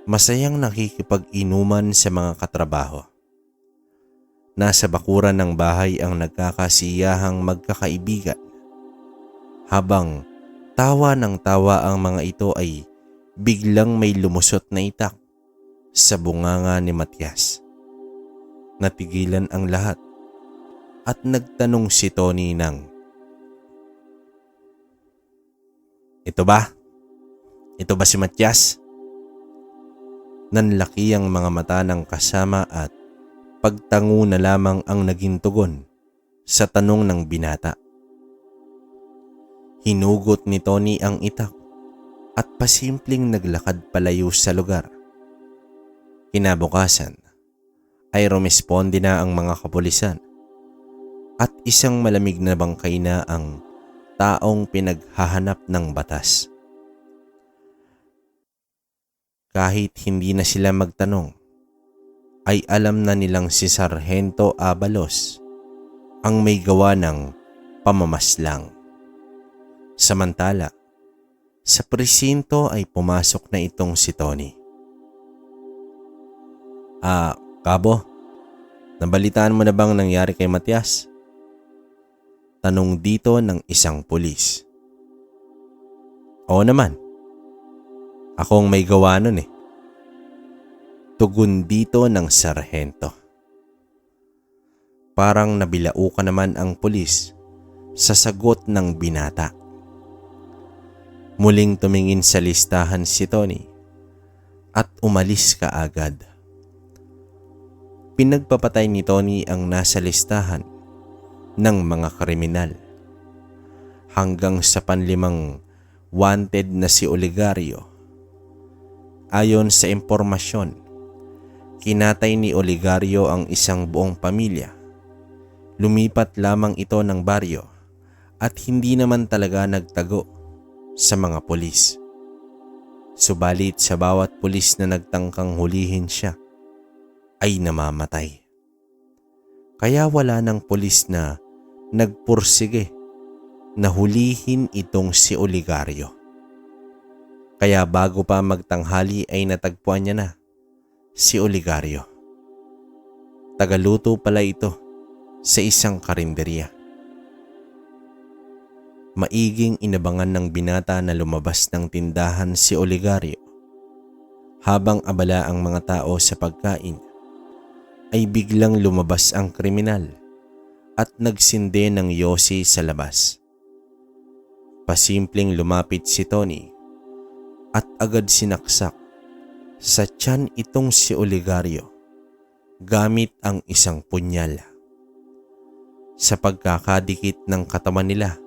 masayang nakikipag-inuman sa mga katrabaho. Nasa bakuran ng bahay ang nagkakasiyahang magkakaibigan. Habang tawa ng tawa ang mga ito ay biglang may lumusot na itak sa bunganga ni Matias. Natigilan ang lahat at nagtanong si Tony ng, Ito ba? Ito ba si Matias? Nanlaki ang mga mata ng kasama at pagtango na lamang ang naging tugon sa tanong ng binata. Hinugot ni Tony ang itak at pasimpleng naglakad palayo sa lugar. Kinabukasan ay rumesponde na ang mga kapulisan at isang malamig na bangkay na ang taong pinaghahanap ng batas. Kahit hindi na sila magtanong, ay alam na nilang si Sargento Abalos ang may gawa ng pamamaslang. Samantala, sa presinto ay pumasok na itong si Tony. Kabo, nabalitaan mo na bang nangyari kay Matias? Tanong dito ng isang pulis. Oo naman. Akong may gawa nun eh. Tugon dito ng sarhento. Parang nabilaukan naman ang pulis sa sagot ng binata. Muling tumingin sa listahan si Tony at umalis kaagad. Pinagpapatay ni Tony ang nasa listahan ng mga kriminal hanggang sa panlimang wanted na si Olegario. Ayon sa impormasyon, kinatay ni Olegario ang isang buong pamilya. Lumipat lamang ito ng baryo at hindi naman talaga nagtago sa mga pulis. Subalit sa bawat pulis na nagtangkang hulihin siya, ay namamatay. Kaya wala ng pulis na nagpursige na hulihin itong si Olegario. Kaya bago pa magtanghali ay natagpuan niya na si Olegario. Tagaluto pala ito sa isang karinderya. Maiging inabangan ng binata na lumabas ng tindahan si Olegario. Habang abala ang mga tao sa pagkain, ay biglang lumabas ang kriminal at nagsinde ng yosi sa labas. Pasimpleng lumapit si Tony at agad sinaksak sa tiyan itong si Olegario gamit ang isang punyal. Sa pagkakadikit ng katawan nila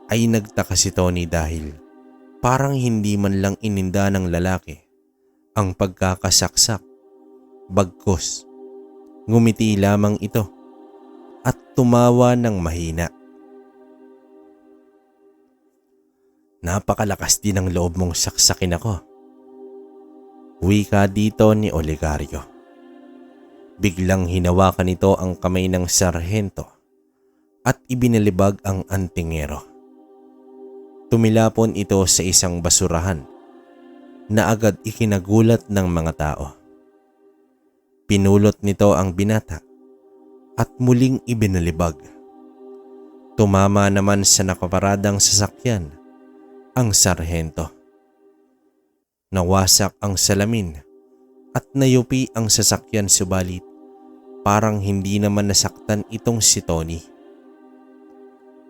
ay nagtaka si Tony dahil parang hindi man lang ininda ng lalaki ang pagkakasaksak. Bagkus, ngumiti lamang ito at tumawa ng mahina. Napakalakas din ang loob mong saksakin ako. Wika dito ni Olegario. Biglang hinawakan nito ang kamay ng sarhento at ibinalibag ang antingero. Tumilapon ito sa isang basurahan na agad ikinagulat ng mga tao. Pinulot nito ang binata at muling ibinalibag. Tumama naman sa nakaparadang sasakyan ang sarhento. Nawasak ang salamin at nayupi ang sasakyan subalit parang hindi naman nasaktan itong si Tony.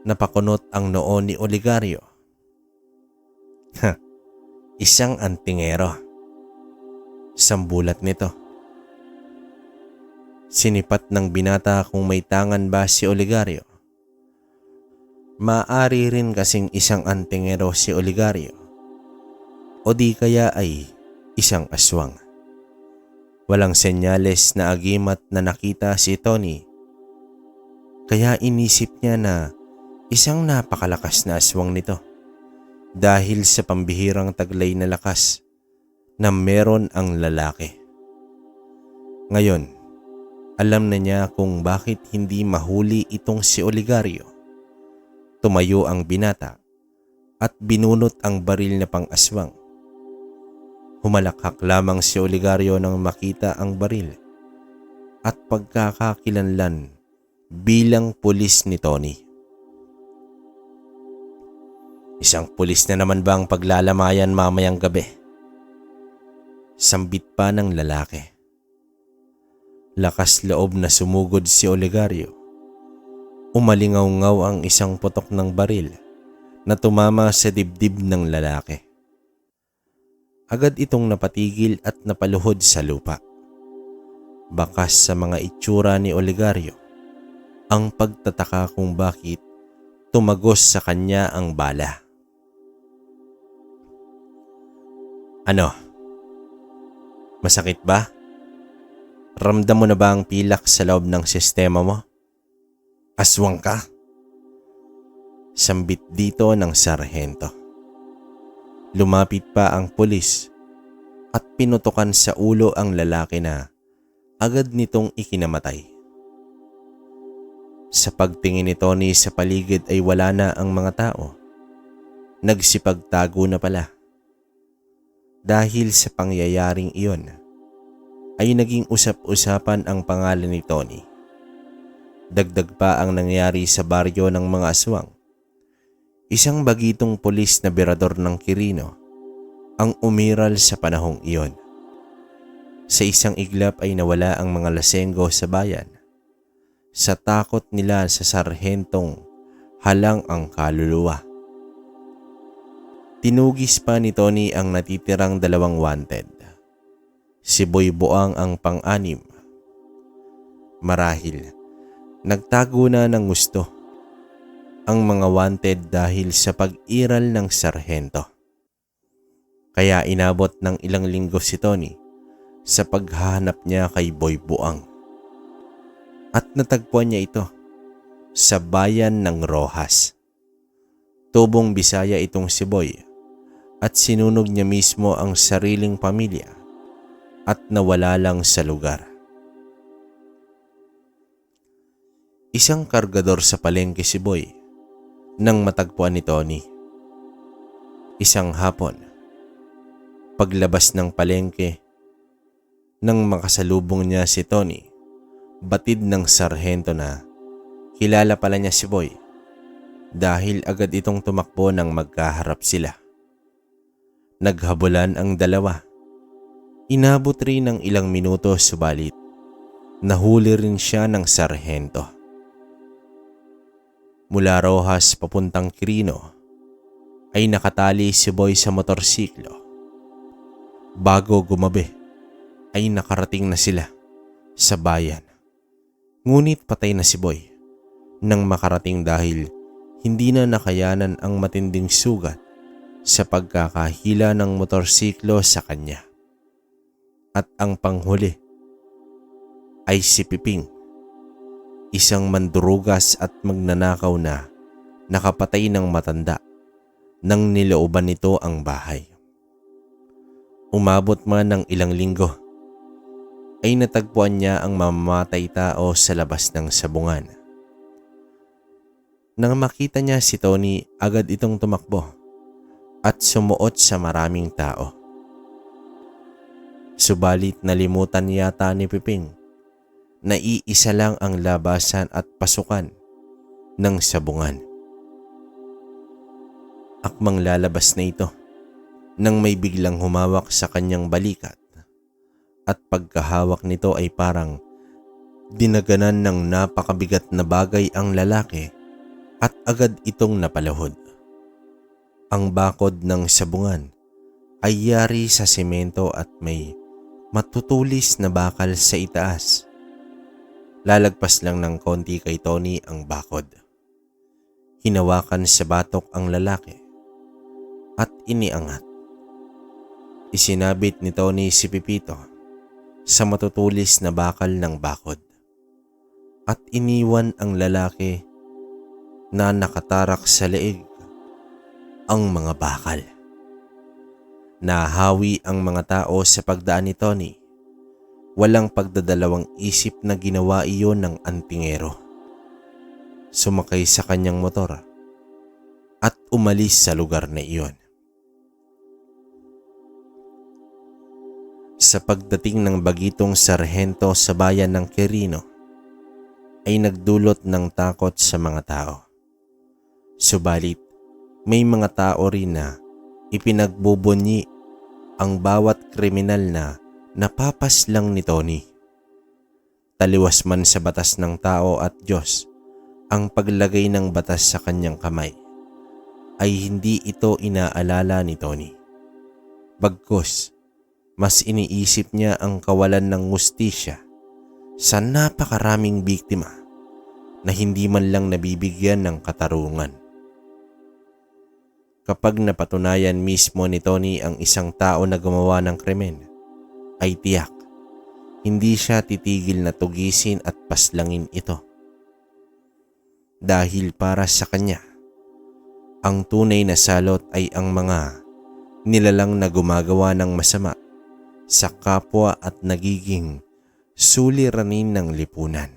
Napakunot ang noo ni Olegario. Isang antingero. Sambulat nito. Sinipat ng binata kung may tangan ba si Olegario. Maaari rin kasing isang antingero si Olegario o di kaya ay isang aswang. Walang senyales na agimat na nakita si Tony, kaya inisip niya na isang napakalakas na aswang nito dahil sa pambihirang taglay na lakas na meron ang lalaki. Ngayon, alam na niya kung bakit hindi mahuli itong si Olegario. Tumayo ang binata at binunot ang baril na pang-aswang. Humalakhak lamang si Olegario nang makita ang baril at pagkakakilanlan bilang pulis ni Tony. Isang pulis na naman ba ang paglalamayan mamayang gabi? Sambit pa ng lalaki. Lakas loob na sumugod si Olegario. Umalingaw-ngaw ang isang putok ng baril na tumama sa dibdib ng lalaki. Agad itong napatigil at napaluhod sa lupa. Bakas sa mga itsura ni Olegario ang pagtataka kung bakit tumagos sa kanya ang bala. Ano? Masakit ba? Ramdam mo na ba ang pilak sa loob ng sistema mo? Aswang ka? Sambit dito ng sarhento. Lumapit pa ang pulis at pinutukan sa ulo ang lalaki na agad nitong ikinamatay. Sa pagtingin ni Tony sa paligid ay wala na ang mga tao. Nagsipagtago na pala. Dahil sa pangyayaring iyon, ay naging usap-usapan ang pangalan ni Tony. Dagdag pa ang nangyari sa baryo ng mga aswang. Isang bagitong pulis na berador ng Quirino ang umiral sa panahong iyon. Sa isang iglap ay nawala ang mga lasenggo sa bayan. Sa takot nila sa sarhentong halang ang kaluluwa. Tinugis pa ni Tony ang natitirang 2 wanted. Si Boy Buang ang pang-anim. Marahil, nagtago na ng gusto ang mga wanted dahil sa pag-iral ng sarhento. Kaya inabot ng ilang linggo si Tony sa paghahanap niya kay Boy Buang. At natagpuan niya ito sa bayan ng Rojas. Tubong Bisaya itong si Boy at sinunog niya mismo ang sariling pamilya at nawala lang sa lugar. Isang kargador sa palengke si Boy nang matagpuan ni Tony. Isang hapon, paglabas ng palengke, nang makasalubong niya si Tony, batid ng sarhento na kilala pala niya si Boy dahil agad itong tumakbo nang magkaharap sila. Naghabulan ang dalawa. Inabot rin ng ilang minuto subalit nahuli rin siya ng sarhento. Mula Rojas papuntang Quirino ay nakatali si Boy sa motorsiklo. Bago gumabi ay nakarating na sila sa bayan. Ngunit patay na si Boy nang makarating dahil hindi na nakayanan ang matinding sugat sa pagkakahila ng motorsiklo sa kanya. At ang panghuli ay si Piping, isang mandurugas at magnanakaw na nakapatay ng matanda nang nilooban nito ang bahay. Umabot man ng ilang linggo ay natagpuan niya ang mamamatay tao sa labas ng sabungan. Nang makita niya si Tony, agad itong tumakbo at sumuot sa maraming tao. Subalit nalimutan yata ni Piping na iisa lang ang labasan at pasukan ng sabungan. Akmang lalabas na ito nang may biglang humawak sa kanyang balikat at pagkahawak nito ay parang Dinaganan ng napakabigat na bagay ang lalaki at agad itong napalahod. Ang bakod ng sabungan ay yari sa semento at may matutulis na bakal sa itaas. Lalagpas lang ng konti kay Tony ang bakod. Hinawakan sa batok ang lalaki at iniangat. Isinabit ni Tony si Pipito sa matutulis na bakal ng bakod at iniwan ang lalaki na nakatarak sa leeg ang mga bakal. Nahawi ang mga tao sa pagdaan ni Tony. Walang pagdadalawang isip na ginawa iyon ng antingero. Sumakay sa kanyang motor at umalis sa lugar na iyon. Sa pagdating ng bagitong sarhento sa bayan ng Quirino ay nagdulot ng takot sa mga tao. Subalit may mga tao rin na ipinagbubunyi ang bawat kriminal na napapaslang ni Tony. Taliwas man sa batas ng tao at Diyos ang paglagay ng batas sa kanyang kamay, ay hindi ito inaalala ni Tony. Bagkus, mas iniisip niya ang kawalan ng hustisya sa napakaraming biktima na hindi man lang nabibigyan ng katarungan. Kapag napatunayan mismo ni Tony ang isang tao na gumawa ng krimen, ay tiyak, hindi siya titigil na tugisin at paslangin ito. Dahil para sa kanya, ang tunay na salot ay ang mga nilalang na gumagawa ng masama sa kapwa at nagiging suliranin ng lipunan.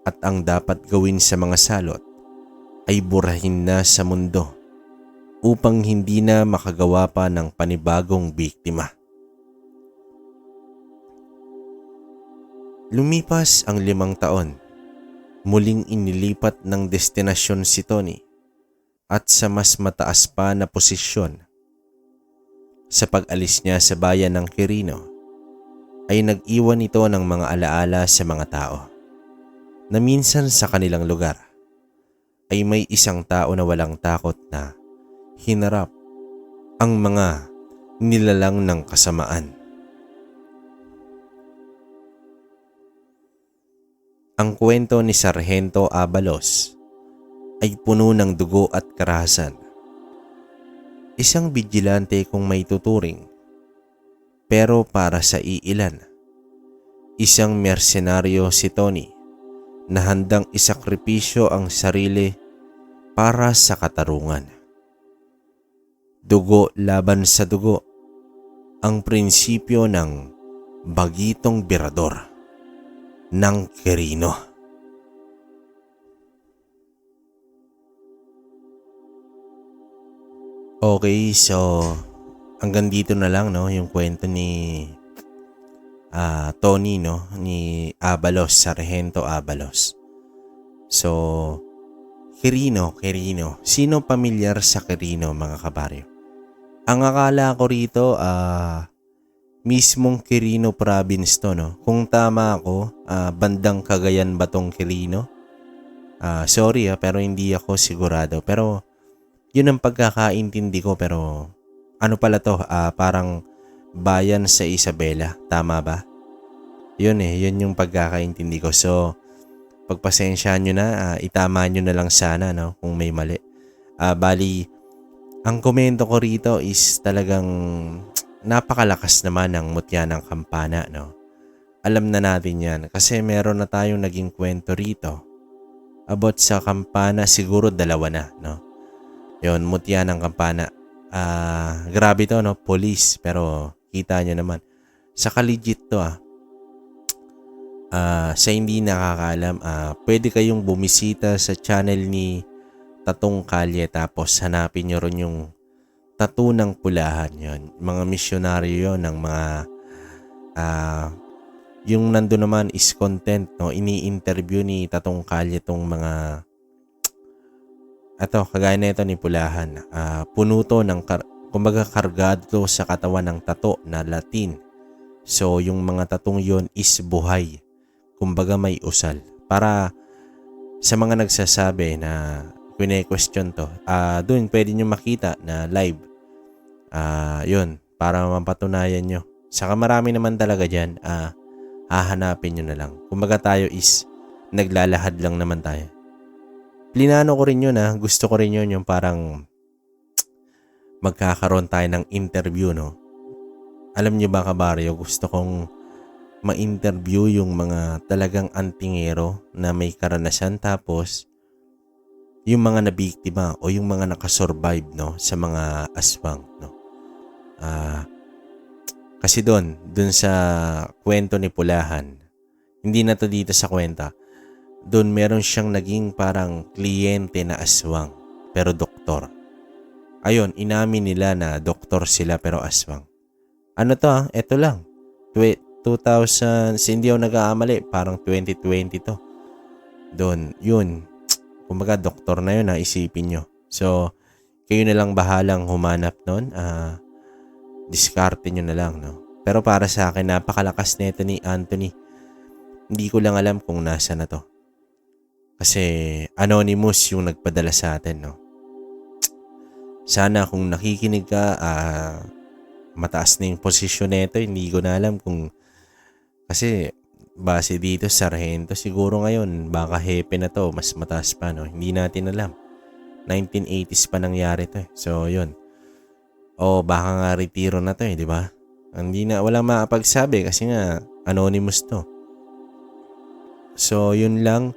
At ang dapat gawin sa mga salot ay burahin na sa mundo upang hindi na makagawa pa ng panibagong biktima. Lumipas ang 5 taon, muling inilipat ng destinasyon si Tony at sa mas mataas pa na posisyon. Sa pag-alis niya sa bayan ng Quirino, ay nag-iwan ito ng mga alaala sa mga tao na minsan sa kanilang lugar ay may isang tao na walang takot na hinarap ang mga nilalang ng kasamaan. Ang kwento ni Sargento Abalos ay puno ng dugo at karahasan. Isang bigilante kung may tuturing, pero para sa iilan, isang mersenaryo si Tony na handang isakripisyo ang sarili para sa katarungan. Dugo laban sa dugo, ang prinsipyo ng bagitong birador ng Quirino. Okay, so hanggang dito na lang, no, yung kwento ni Tony, no, ni Abalos, Sargento Abalos. So, Quirino. Sino pamilyar sa Quirino, mga kabaryo? Ang akala ko rito, mismong Quirino province to, no? Kung tama ako, bandang Cagayan ba tong Quirino? Sorry pero hindi ako sigurado. Pero yun ang pagkakaintindi ko. Pero ano pala to? Parang bayan sa Isabela. Tama ba? Yun yung pagkakaintindi ko. So, pagpasensyahan nyo na, itama nyo na lang sana, no? Kung may mali. Bali, ang komento ko rito is talagang napakalakas naman ng mutya ng kampana, no? Alam na natin yan kasi meron na tayong naging kwento rito about sa kampana, siguro 2 na, no? Yun, mutya ng kampana. Grabe to, no? Police, pero kita nyo naman. Saka legit to, sa hindi nakakaalam, pwede kayong bumisita sa channel ni Tatong Kalye tapos hanapin nyo rin yung tattoo ng pulahan. Yun, mga misyonaryo ng mga yung nando naman is content, no? Ini-interview ni Tatong Kalye tong mga kagaya na ito ni pulahan. Puno to ng kumbaga kargado to sa katawan ng tato na Latin. So yung mga tatong yon is buhay. kumbaga may usal. Para sa mga nagsasabi na question to, doon pwede nyo makita na live. Yun, para mapatunayan nyo. Saka marami naman talaga dyan, hahanapin nyo na lang. Kumbaga tayo is naglalahad lang naman tayo. Plinano ko rin yun gusto ko rin yun yung parang magkakaroon tayo ng interview, no? Alam niyo ba, kabaryo, gusto kong ma-interview yung mga talagang antingero na may karanasan, tapos yung mga nabiktima o yung mga nakasurvive, no, sa mga aswang, no. Kasi doon sa kwento ni Pulahan, hindi na to dito sa kwenta, doon meron siyang naging parang kliyente na aswang pero doktor. Ayun, inamin nila na doktor sila pero aswang. Ano to Ito lang. 2000, hindi ako nag-aamali, parang 2020 to. Doon, yun. Kumbaga, doktor na yun, isipin nyo. So, kayo na lang bahalang humanap nun. Diskarte nyo na lang, no? Pero para sa akin, napakalakas nito ni Anthony. Hindi ko lang alam kung nasa na to. Kasi anonymous yung nagpadala sa atin, no? Sana kung nakikinig ka, mataas na yung posisyon nito. Hindi ko na alam kung, kasi base dito sarhento, siguro ngayon baka hepe na to, mas mataas pa, no? Hindi natin alam. 1980s pa nangyari to, So yun, baka nga retiro na to, di ba? Walang makapagsabi kasi nga anonymous to. So yun lang.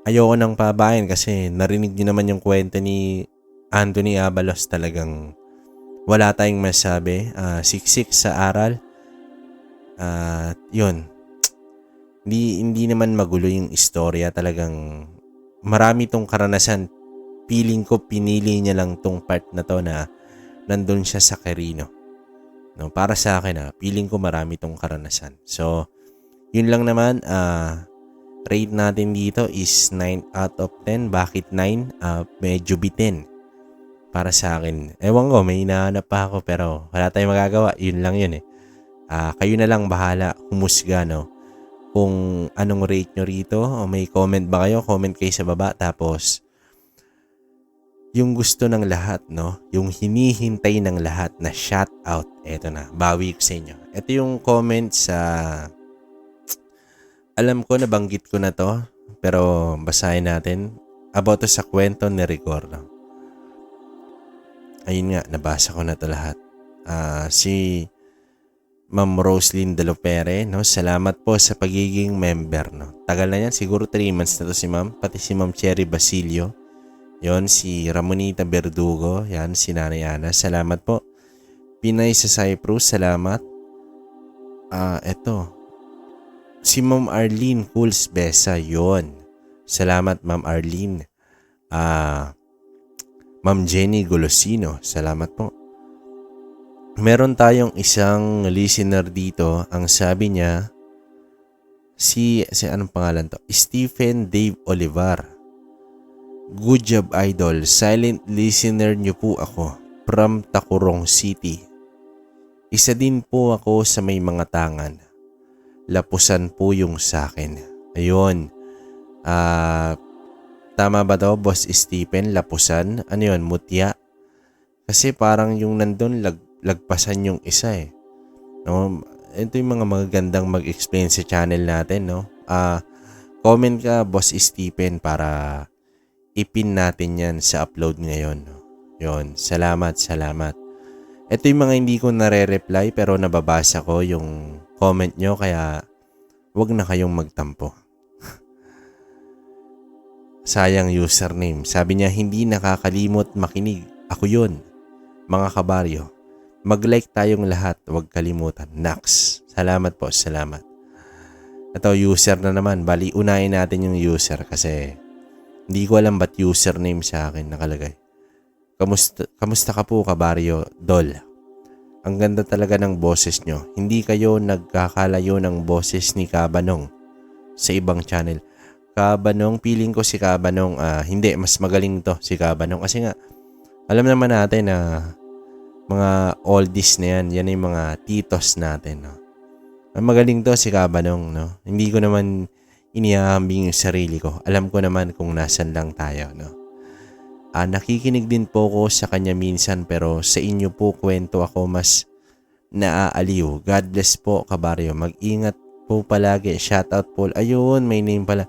Ayoko nang pabayan kasi narinig niyo naman yung kwento ni Anthony Abalos. Talagang wala tayong masabi. Siksik sa aral. Yun. Hindi naman magulo yung istorya. Talagang marami tong karanasan. Feeling ko pinili niya lang tong part na to na nandun siya sa Quirino. No, para sa akin, feeling ko marami tong karanasan. So, yun lang naman. Rate natin dito is 9 out of 10. Bakit 9? Medyo bitin para sa akin. Ewan ko, may hinahanap pa ako pero wala tayong magagawa. Yun lang yun kayo na lang bahala humusga, no? Kung anong rate nyo rito o may comment ba kayo, comment kayo sa baba. Tapos yung gusto ng lahat, no? Yung hinihintay ng lahat na shout out, eto na, bawi ko sa inyo. Ito yung comment sa, alam ko nabanggit ko na to, pero basahin natin about sa kwento ni Rigor, no? Ayun nga, nabasa ko na to lahat. Si Ma'am Roslyn Delopere, no? Salamat po sa pagiging member, no? Tagal na yan, siguro 3 months na to si Ma'am. Pati si Ma'am Cherry Basilio. Yon, si Ramonita Verdugo. Yan, si Nanay Ana. Salamat po. Pinay sa Cyprus, salamat. Eto. Si Ma'am Arlene Cools Besa, yon. Salamat, Ma'am Arlene. Ma'am Jenny Golosino, salamat po. Meron tayong isang listener dito. Ang sabi niya, si anong pangalan to? Stephen Dave Olivar. Good job, idol. Silent listener niyo po ako from Tacurong City. Isa din po ako sa may mga tangan. Lapusan po yung sakin. Ayun. Tama ba to, Boss Stephen? Lapusan? Ano yun? Mutya? Kasi parang yung nandun lagpasan yung isa no? Ito yung mga magagandang mag-explain sa channel natin, no? Comment ka, Boss Stephen, para ipin natin yan sa upload ngayon, no? Yun, salamat. Ito yung mga hindi ko nare-reply pero nababasa ko yung comment nyo, kaya wag na kayong magtampo. Sayang username. Sabi niya, hindi nakakalimot makinig. Ako yun. Mga kabaryo, mag-like tayong lahat. Huwag kalimutan. Nax. Salamat po. Salamat. Ito, user na naman. Bali, unahin natin yung user kasi hindi ko alam ba't username sa akin nakalagay. Kamusta ka po, kabaryo? Dol. Ang ganda talaga ng boses nyo. Hindi kayo nagkakalayo ng boses ni Kabanong sa ibang channel. Kabanong, feeling ko si Kabanong, hindi, mas magaling to si Kabanong. Kasi nga, alam naman natin na mga oldies na yan yung mga titos natin. No? Magaling to si Kabanong, no? Hindi ko naman inihahambing yung sarili ko. Alam ko naman kung nasan lang tayo, no? Nakikinig din po ko sa kanya minsan pero sa inyo po kwento ako mas naaaliw. God bless po, kabaryo. Mag-ingat po palagi. Shoutout po. Ayun, may name pala.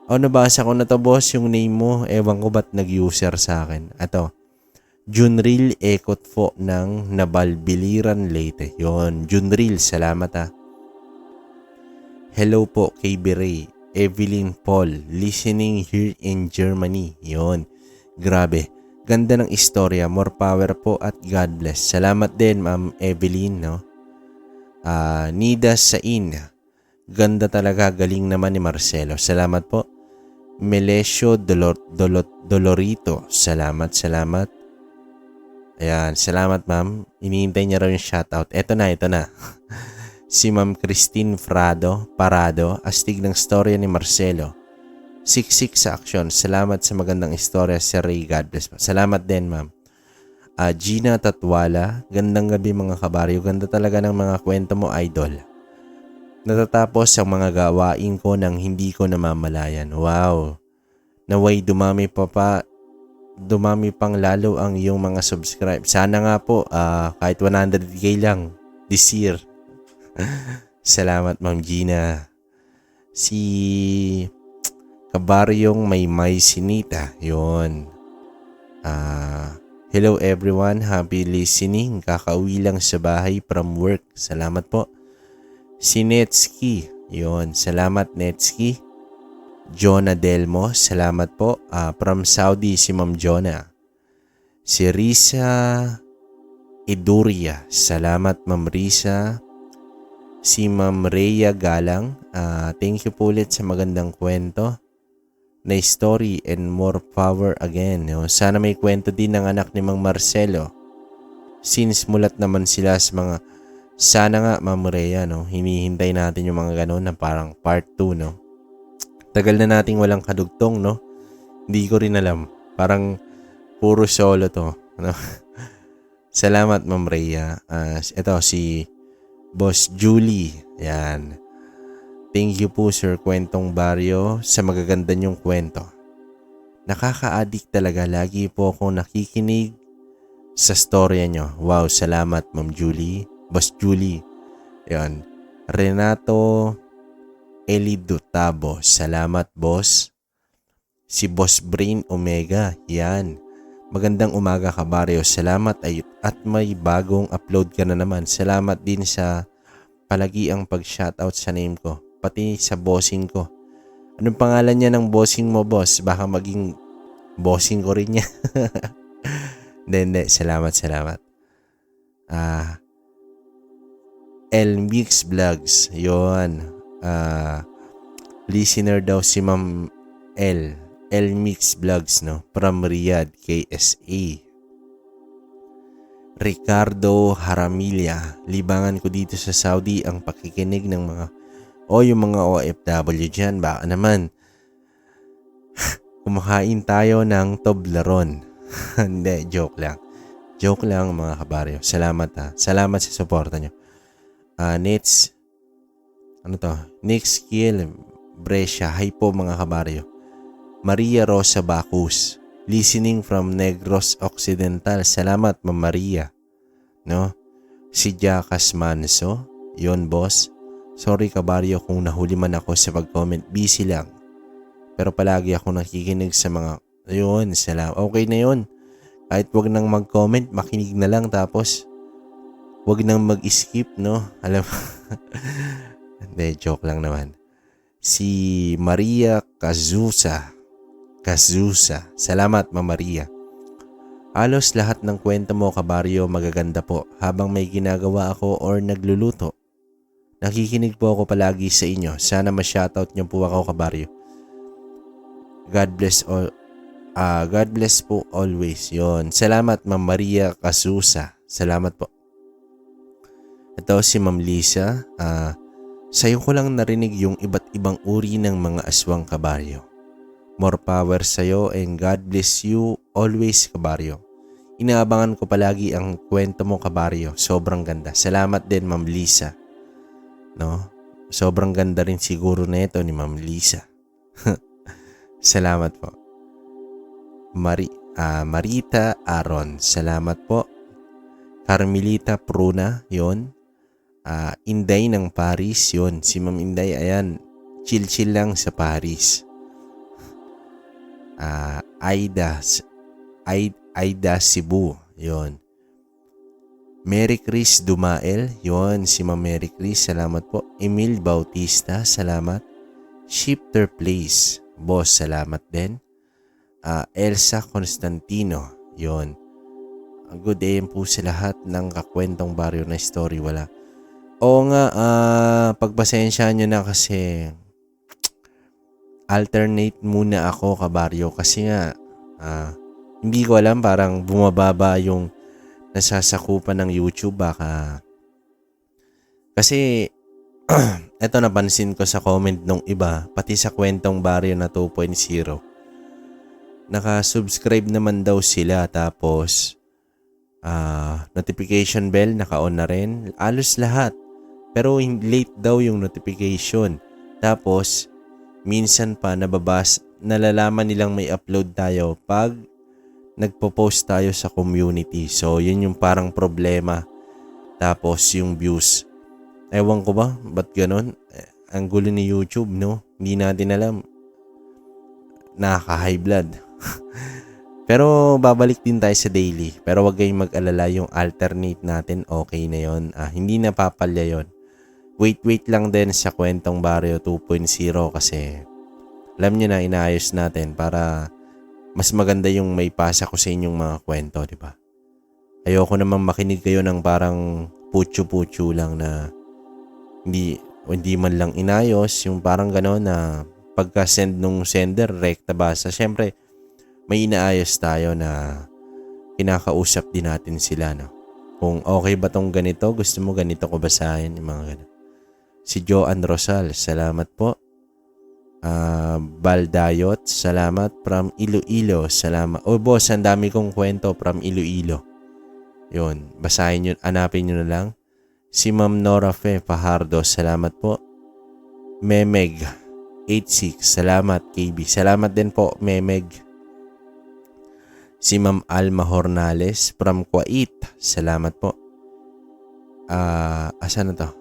Nabasa ko na to, boss, yung name mo. Ewan ko ba't nag-user sa akin. Ato, Junril Ekot po ng Nabalbiliran Leyte. Yun, Junril, salamat Hello po kay Ray, Evelyn Paul, listening here in Germany. Yun, grabe. Ganda ng istorya, more power po at God bless. Salamat din, Ma'am Evelyn, no? Nida Sain, ganda talaga, galing naman ni Marcelo. Salamat po. Melesio Dolorito, salamat. Ayan, salamat ma'am. Iniintay niya raw yung shoutout. Ito na. Si Ma'am Christine Parado, astig ng storya ni Marcelo. Siksik sa aksyon. Salamat sa magandang istorya, Sir Ray. God bless po. Salamat din, ma'am. Gina Tatwala, gandang gabi mga kabaryo. Ganda talaga ng mga kwento mo, idol. Natatapos ang mga gawain ko nang hindi ko namamalayan. Wow. Naway dumami pang lalo ang iyong mga subscribe. Sana nga po kahit 100k lang this year. Salamat, Ma'am Gina. Si kabaryong may sinita. Yun. Hello everyone. Happy listening. Kakauwi lang sa bahay from work. Salamat po. Si Netsky. Yun. Salamat, Netsky. Jonah Delmo. Salamat po. From Saudi, si Ma'am Jonah. Si Risa Iduria. Salamat, Ma'am Risa. Si Ma'am Rhea Galang. Thank you po ulit sa magandang kwento na story and more power again. Sana may kwento din ng anak ni Mang Marcelo. Since mulat naman sila sa mga... Sana nga, Ma'am Rhea, no? Hinihintay natin yung mga gano'n na parang part 2, no? Tagal na nating walang kadugtong, no? Hindi ko rin alam. Parang puro solo to, no? Salamat, Ma'am Rhea. Ito, si Boss Julie. Yan. Thank you po, Sir Kwentong Barrio, sa magaganda niyong kwento. Nakaka-addict talaga. Lagi po akong nakikinig sa storya niyo. Wow, salamat, Ma'am Julie. Boss Julie. Yan. Renato Elidutabo. Salamat, boss. Si Boss Brain Omega. Yan. Magandang umaga, kabaryo. Salamat at may bagong upload ka na naman. Salamat din sa palagi ang pag-shoutout sa name ko. Pati sa bossing ko. Anong pangalan niya ng bossing mo, boss? Baka maging bossing ko rin niya. Hindi. Salamat. El Mix Vlogs. Yun. Listener daw si Ma'am El Mix Vlogs, no? From Riyadh, KSA. Ricardo Haramilla. Libangan ko dito sa Saudi ang pakikinig ng mga yung mga OFW dyan. Baka naman kumakain tayo ng Toblerone. Hindi, joke lang mga kabaryo. Salamat Salamat sa suporta nyo. Next Kiel Brescia. Hi po mga kabaryo. Maria Rosa Bacus, listening from Negros Occidental. Salamat, Ma'am Maria. No? Si Jacas Manso. Yon, boss. Sorry, kabaryo, kung nahuli man ako sa pag-comment. Busy lang. Pero palagi ako nakikinig sa mga... Ayun, salamat. Okay na yun. Kahit wag nang mag-comment, makinig na lang. Tapos, wag nang mag-skip, no? Alam mo. Hindi, joke lang naman. Si Maria Kazusa. Salamat, Ma'am Maria. Halos lahat ng kwento mo, kabaryo, magaganda po. Habang may ginagawa ako or nagluluto, nakikinig po ako palagi sa inyo. Sana ma-shoutout niyo po ako, kabaryo. God bless po always. Yon. Salamat, Ma'am Maria Kazusa. Salamat po. Ito si Ma'am Lisa. Sa'yo ko lang narinig yung iba't ibang uri ng mga aswang, kabaryo. More power sa'yo and God bless you always, kabaryo. Inaabangan ko palagi ang kwento mo, kabaryo. Sobrang ganda. Salamat din, Ma'am Lisa. no? Sobrang ganda rin siguro nito ni Ma'am Lisa. Salamat po. Marita Aron, salamat po. Carmelita Pruna, yon. Inday ng Paris, yon. Si Ma'am Inday, ayan, chill-chill lang sa Paris. Aida Cebu, yon. Mary Chris Dumael, yon, si Ma'am Mary Chris, salamat po. Emil Bautista, salamat. Shifter Place, boss, salamat din. Elsa Constantino, yon. Good day po sa lahat ng kakwentong baryo na story, wala. Oo nga, pagpasensyahan nyo na kasi alternate muna ako kabaryo kasi nga hindi ko alam, parang bumababa yung nasasakupan ng YouTube baka. Kasi eto, napansin ko sa comment nung iba, pati sa kwentong baryo na 2.0. Naka-subscribe naman daw sila, tapos notification bell naka-on na rin. Alos lahat. Pero late daw yung notification. Tapos minsan pa nalalaman nilang may upload tayo pag nagpo-post tayo sa community. So, yun yung parang problema. Tapos, yung views. Ewan ko ba? Ba't ganun? Ang gulo ni YouTube, no? Hindi natin alam. Nakaka-high blood. Pero, babalik din tayo sa daily. Pero, wag kayong mag-alala, yung alternate natin, okay na yun. Hindi napapalya yun. Wait lang din sa kwentong baryo 2.0 kasi alam nyo na, inaayos natin para mas maganda yung may pasa ko sa inyong mga kwento, di ba? Ayoko naman makinig kayo ng parang putyo-putyo lang na hindi man lang inayos, yung parang gano'n na pagka-send nung sender, rekta basa. Siyempre, may inaayos tayo na kinakausap din natin sila, no? Kung okay ba tong ganito, gusto mo ganito ko basahin, yung mga gano'n. Si Joanne Rosal, salamat po. Baldayot, salamat. From Iloilo, salamat. Boss, ang dami kong kwento from Iloilo. Yun, basahin yun, hanapin nyo na lang. Si Ma'am Nora Fe Fajardo, salamat po. Memeg 86, salamat. KB, salamat din po, Memeg. Si Ma'am Alma Hornales from Kuwait, salamat po. Asan na to?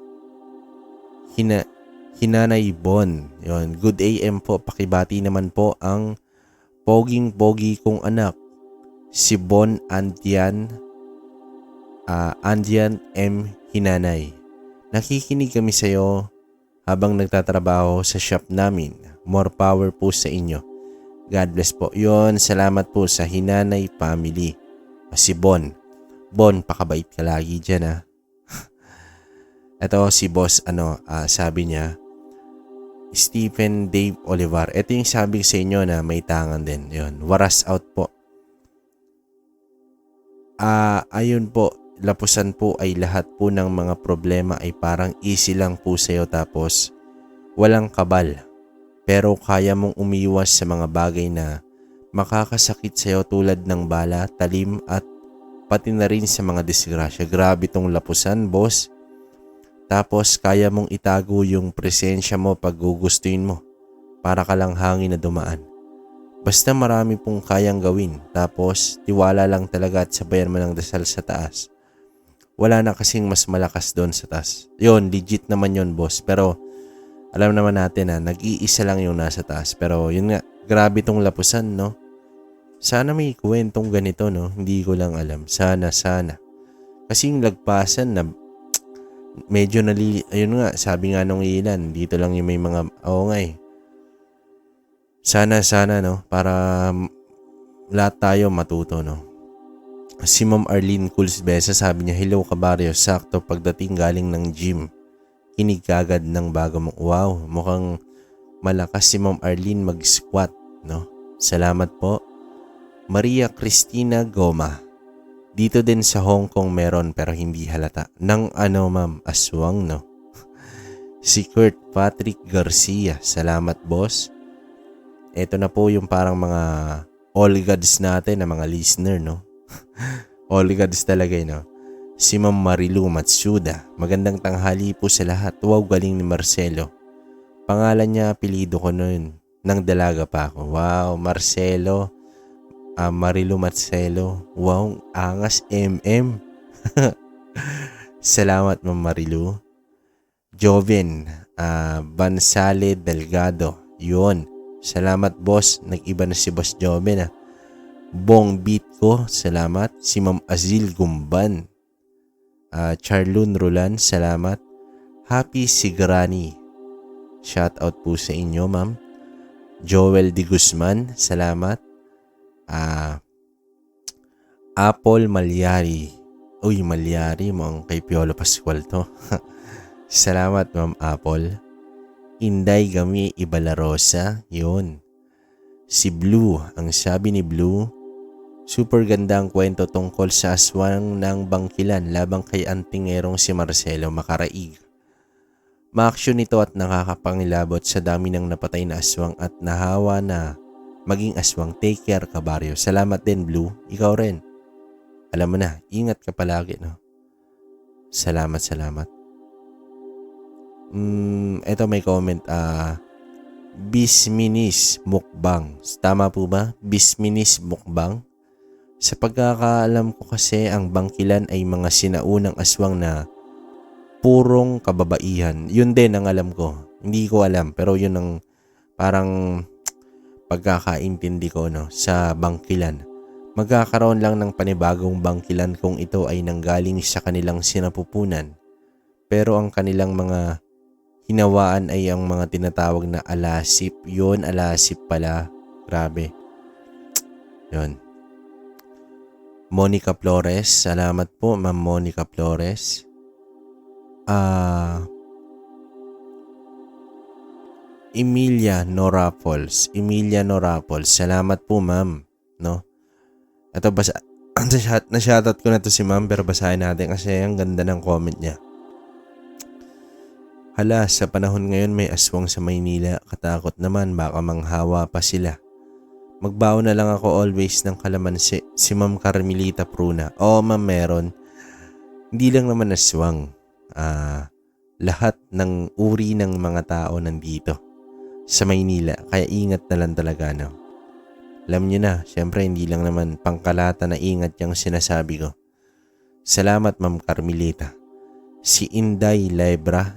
Hinanay Bon. Yun. Good AM po. Pakibati naman po ang poging-pogi kong anak. Si Bon Andian M. Hinanay. Nakikinig kami sa iyo habang nagtatrabaho sa shop namin. More power po sa inyo. God bless po. Yun. Salamat po sa Hinanay family. Si Bon. Bon, pakabait ka lagi dyan, ha. Ito si boss, sabi niya, Stephen Dave Olivar. Ito yung sabi sa inyo na may tangan din. Yun, waras out po. Ayun po, lapusan po ay lahat po ng mga problema ay parang easy lang po sa'yo tapos walang kabal. Pero kaya mong umiwas sa mga bagay na makakasakit sa'yo tulad ng bala, talim at pati na rin sa mga disgrasya. Grabe tong lapusan, boss. Tapos kaya mong itago yung presensya mo pag gugustuhin mo. Para ka lang hangin na dumaan. Basta marami pong kayang gawin. Tapos tiwala lang talaga at sabayan mo ng dasal sa taas. Wala na kasing mas malakas doon sa taas. Yun, legit naman yun, boss. Pero alam naman natin na nag-iisa lang yung nasa taas. Pero yun nga, grabe tong lapusan, no? Sana may kwentong ganito, no? Hindi ko lang alam. Sana. Kasi yung lagpasan na medyo ayun nga, sabi nga nung ilan, dito lang yung may mga, nga eh. Sana, no? Para lahat tayo matuto, no? Si Ma'am Arlene Kulsbesa, sabi niya, hello kabaryo, sakto pagdating galing ng gym. Kinig kagad ng bago mong, wow, mukhang malakas si Ma'am Arlene mag-squat, no? Salamat po. Maria Cristina Goma. Dito din sa Hong Kong meron pero hindi halata. Nang ma'am, aswang, no? Si Kurt Patrick Garcia. Salamat, boss. Ito na po yung parang mga all gods natin na mga listener, no? All gods talaga, no? Si Ma'am Marilu Matsuda. Magandang tanghali po sa lahat. Wow, galing ni Marcelo. Pangalan niya, apelido ko noon. Nang dalaga pa ako. Wow, Marcelo. Marilu Marcelo. Wow, angas MM. Salamat Ma'am Marilu. Joven Bansale Delgado. Yun. Salamat boss. Nag-iba na si Boss Joven. Bong Beat ko. Salamat. Si Ma'am Azil Gumban. Charlun Rulan. Salamat. Happy Sigrani. Shout out po sa inyo ma'am. Joel Di Guzman. Salamat. Apple Malyari. Uy, Malyari mo ang kay Piolo Pascual to. Salamat Ma'am Apple. Inday Gami Ibalarosa. Yun. Si Blue. Ang sabi ni Blue, super ganda ang kwento tungkol sa aswang ng Bangkilan labang kay antingerong si Marcelo Macaraig. Ma-action ito at nakakapangilabot sa dami ng napatay na aswang at nahawa na maging aswang. Take care kabaryo. Salamat din Blue. Ikaw rin. Alam mo na, ingat ka palagi no. Salamat. Ito may comment. Bisminis Mukbang. Tama po ba? Bisminis Mukbang. Sa pagkakaalam ko kasi ang Bangkilan ay mga sinaunang aswang na purong kababaihan. Yun din ang alam ko. Hindi ko alam pero yun ang parang pagkakaintindi ko no sa Bangkilan. Magkakaroon lang ng panibagong Bangkilan kung ito ay nanggaling sa kanilang sinapupunan. Pero ang kanilang mga hinawaan ay ang mga tinatawag na alasip. Yun, alasip pala. Grabe. Yun. Monica Flores. Salamat po, Ma'am Monica Flores. Emilia Norapol. Salamat po, Ma'am. No? Ito na-shoutout ko na to si Ma'am pero basahin natin kasi ang ganda ng comment niya. Hala, sa panahon ngayon may aswang sa Maynila. Katakot naman, baka manghawa pa sila. Magbaon na lang ako always ng kalamansi. Si Ma'am Carmelita Pruna. Oo, Ma'am, meron. Hindi lang naman aswang. Lahat ng uri ng mga tao nandito sa Maynila. Kaya ingat na lang talaga, no? Alam nyo na, syempre hindi lang naman pangkalata na ingat yung sinasabi ko. Salamat Ma'am Carmelita. Si Inday Lebra,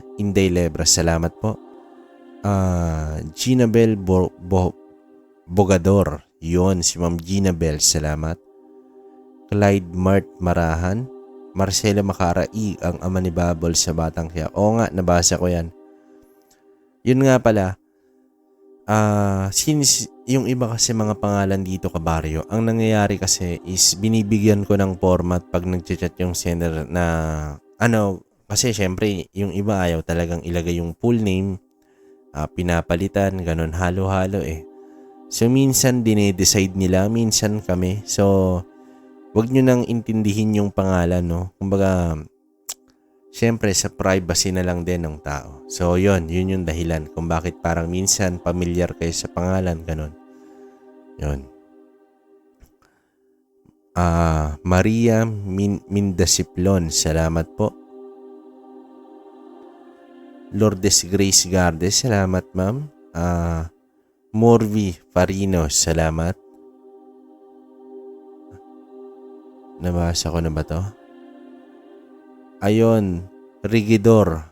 salamat po. Ginabel Bogador, yon si Ma'am Ginabel, salamat. Clyde Mart Marahan, Marcelo Macaraig, ang ama ni Babol sa Batang Quiapo. Oo nga, nabasa ko yan. Yun nga pala, since yung iba kasi mga pangalan dito kabaryo, ang nangyayari kasi is binibigyan ko ng format pag nag-chat yung sender na kasi syempre yung iba ayaw talagang ilagay yung full name, pinapalitan, ganun, halo-halo eh. So minsan dinedecide nila, minsan kami. So wag nyo nang intindihin yung pangalan, no? Kumbaga, syempre sa privacy na lang din ng tao. So yun yung dahilan kung bakit parang minsan familiar kayo sa pangalan, ganun. Yun. Maria Mindasiplon, salamat po. Lourdes Grace Gardes, salamat ma'am. Morvi Farino, salamat. Nabasa ko na ba to? Ayon, Rigidor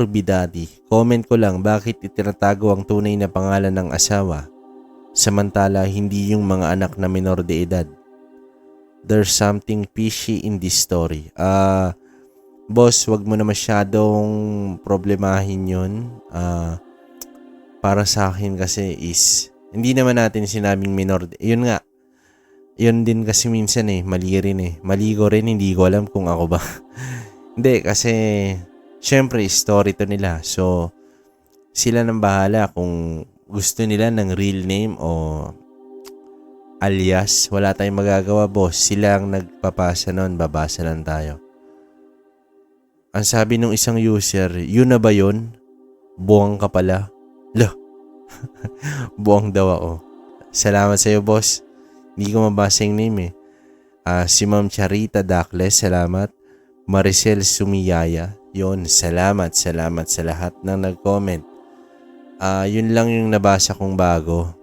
Bidadi. Comment ko lang, bakit itinatago ang tunay na pangalan ng asawa samantala hindi yung mga anak na minor de edad? There's something fishy in this story. Boss, wag mo na masyadong problemahin yun. Para sa akin kasi is, hindi naman natin sinabing minor. Yun nga, yun din kasi minsan mali rin Mali ko rin, hindi ko alam kung ako ba. Hindi, kasi, syempre, story to nila. So, sila nang bahala kung gusto nila ng real name o alias. Wala tayong magagawa, boss. Sila ang nagpapasa nun, babasa lang tayo. Ang sabi ng isang user, yun na ba yun? Buwang ka pala. Lo. Buwang daw ako. Salamat sa'yo, boss. Hindi ko mabasa yung name Si Ma'am Charita Dakles, salamat. Maricel Sumiyaya, yun, salamat sa lahat ng nag-comment. Yun lang yung nabasa kong bago.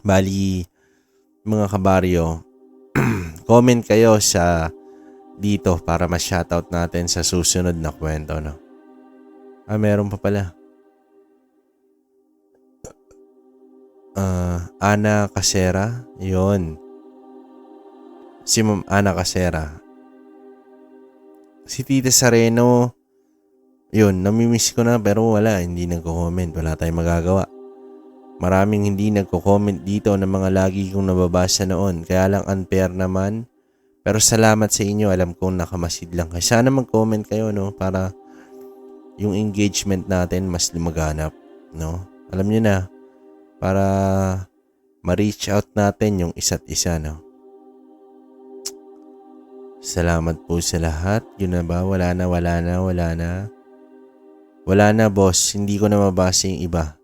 Bali, mga kabaryo, comment kayo sa dito para ma-shoutout natin sa susunod na kwento, no? Meron pa pala. Ana Casera, yun. Si Ma'am Ana Casera. Si Tita Sareno, yun, namimiss ko na pero wala, hindi nagko-comment, wala tayong magagawa. Maraming hindi nagko-comment dito ng mga lagi kong nababasa noon, kaya lang unfair naman. Pero salamat sa inyo, alam kong nakamasid lang kayo. Sana mag-comment kayo, no, para yung engagement natin mas lumaganap, no? Alam niyo na, para ma-reach out natin yung isa't isa, no? Salamat po sa lahat. Yun na ba? Wala na. Wala na, boss. Hindi ko na mabasa yung iba.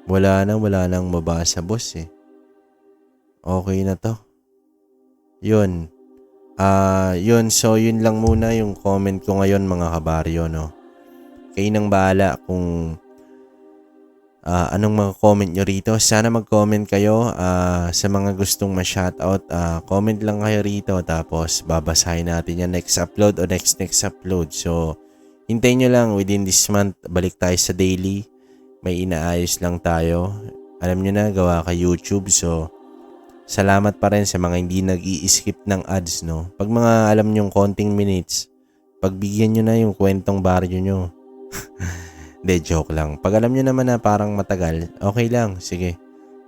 Wala nang mabasa, boss, eh. Okay na to. Yun. Yun. So, yun lang muna yung comment ko ngayon, mga kabaryo, no? Kayo nang bahala kung anong mga comment nyo rito. Sana mag-comment kayo sa mga gustong ma-shoutout. Comment lang kayo rito tapos babasahin natin yan next upload o next upload. So, hintayin nyo lang within this month. Balik tayo sa daily. May inaayos lang tayo. Alam nyo na, gawa kay YouTube. So, salamat pa rin sa mga hindi nag-i-skip ng ads, no? Pag mga alam nyong konting minutes, pagbigyan nyo na yung kwentong baryo nyo. De, joke lang. Pag alam nyo naman na parang matagal, okay lang. Sige.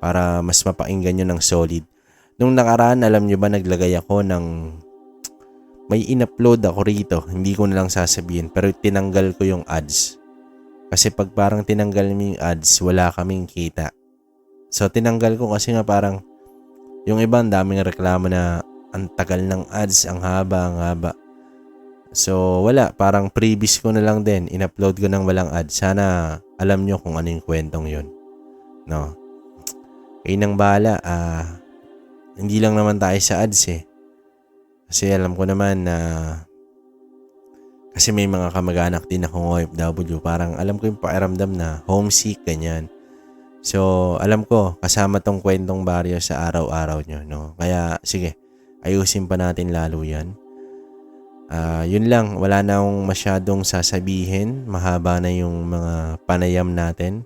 Para mas mapakinggan nyo ng solid. Nung nakaraan, alam nyo ba naglagay ako ng... May in-upload ako rito. Hindi ko na lang sasabihin. Pero tinanggal ko yung ads. Kasi pag parang tinanggal mo yung ads, wala kaming kita. So, tinanggal ko kasi nga parang... Yung iba, ang daming reklamo na ang tagal ng ads, ang haba. So, wala. Parang previous ko na lang din. In-upload ko ng walang ads. Sana alam nyo kung ano yung kwentong yun. No? Kayo nang bahala. Hindi lang naman tayo sa ads, eh. Kasi alam ko naman na... kasi may mga kamag-anak din akong OFW. Parang alam ko yung pakiramdam na homesick, ganyan. So, alam ko, kasama tong kwentong baryo sa araw-araw nyo, no? Kaya, sige, ayusin pa natin lalo yan. Yun lang, wala na akong masyadong sasabihin. Mahaba na yung mga panayam natin.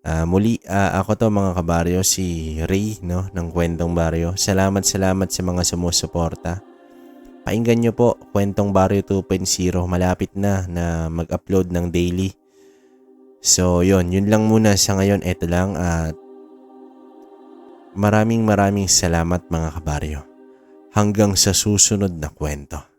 Muli, ako to mga kabaryo, si Ray, no, ng Kwentong Baryo. Salamat sa mga sumusuporta. Pakinggan nyo po, Kwentong Baryo 2.0. Malapit na mag-upload ng daily. So, yun lang muna sa ngayon. Ito lang at maraming salamat mga kabaryo. Hanggang sa susunod na kwento.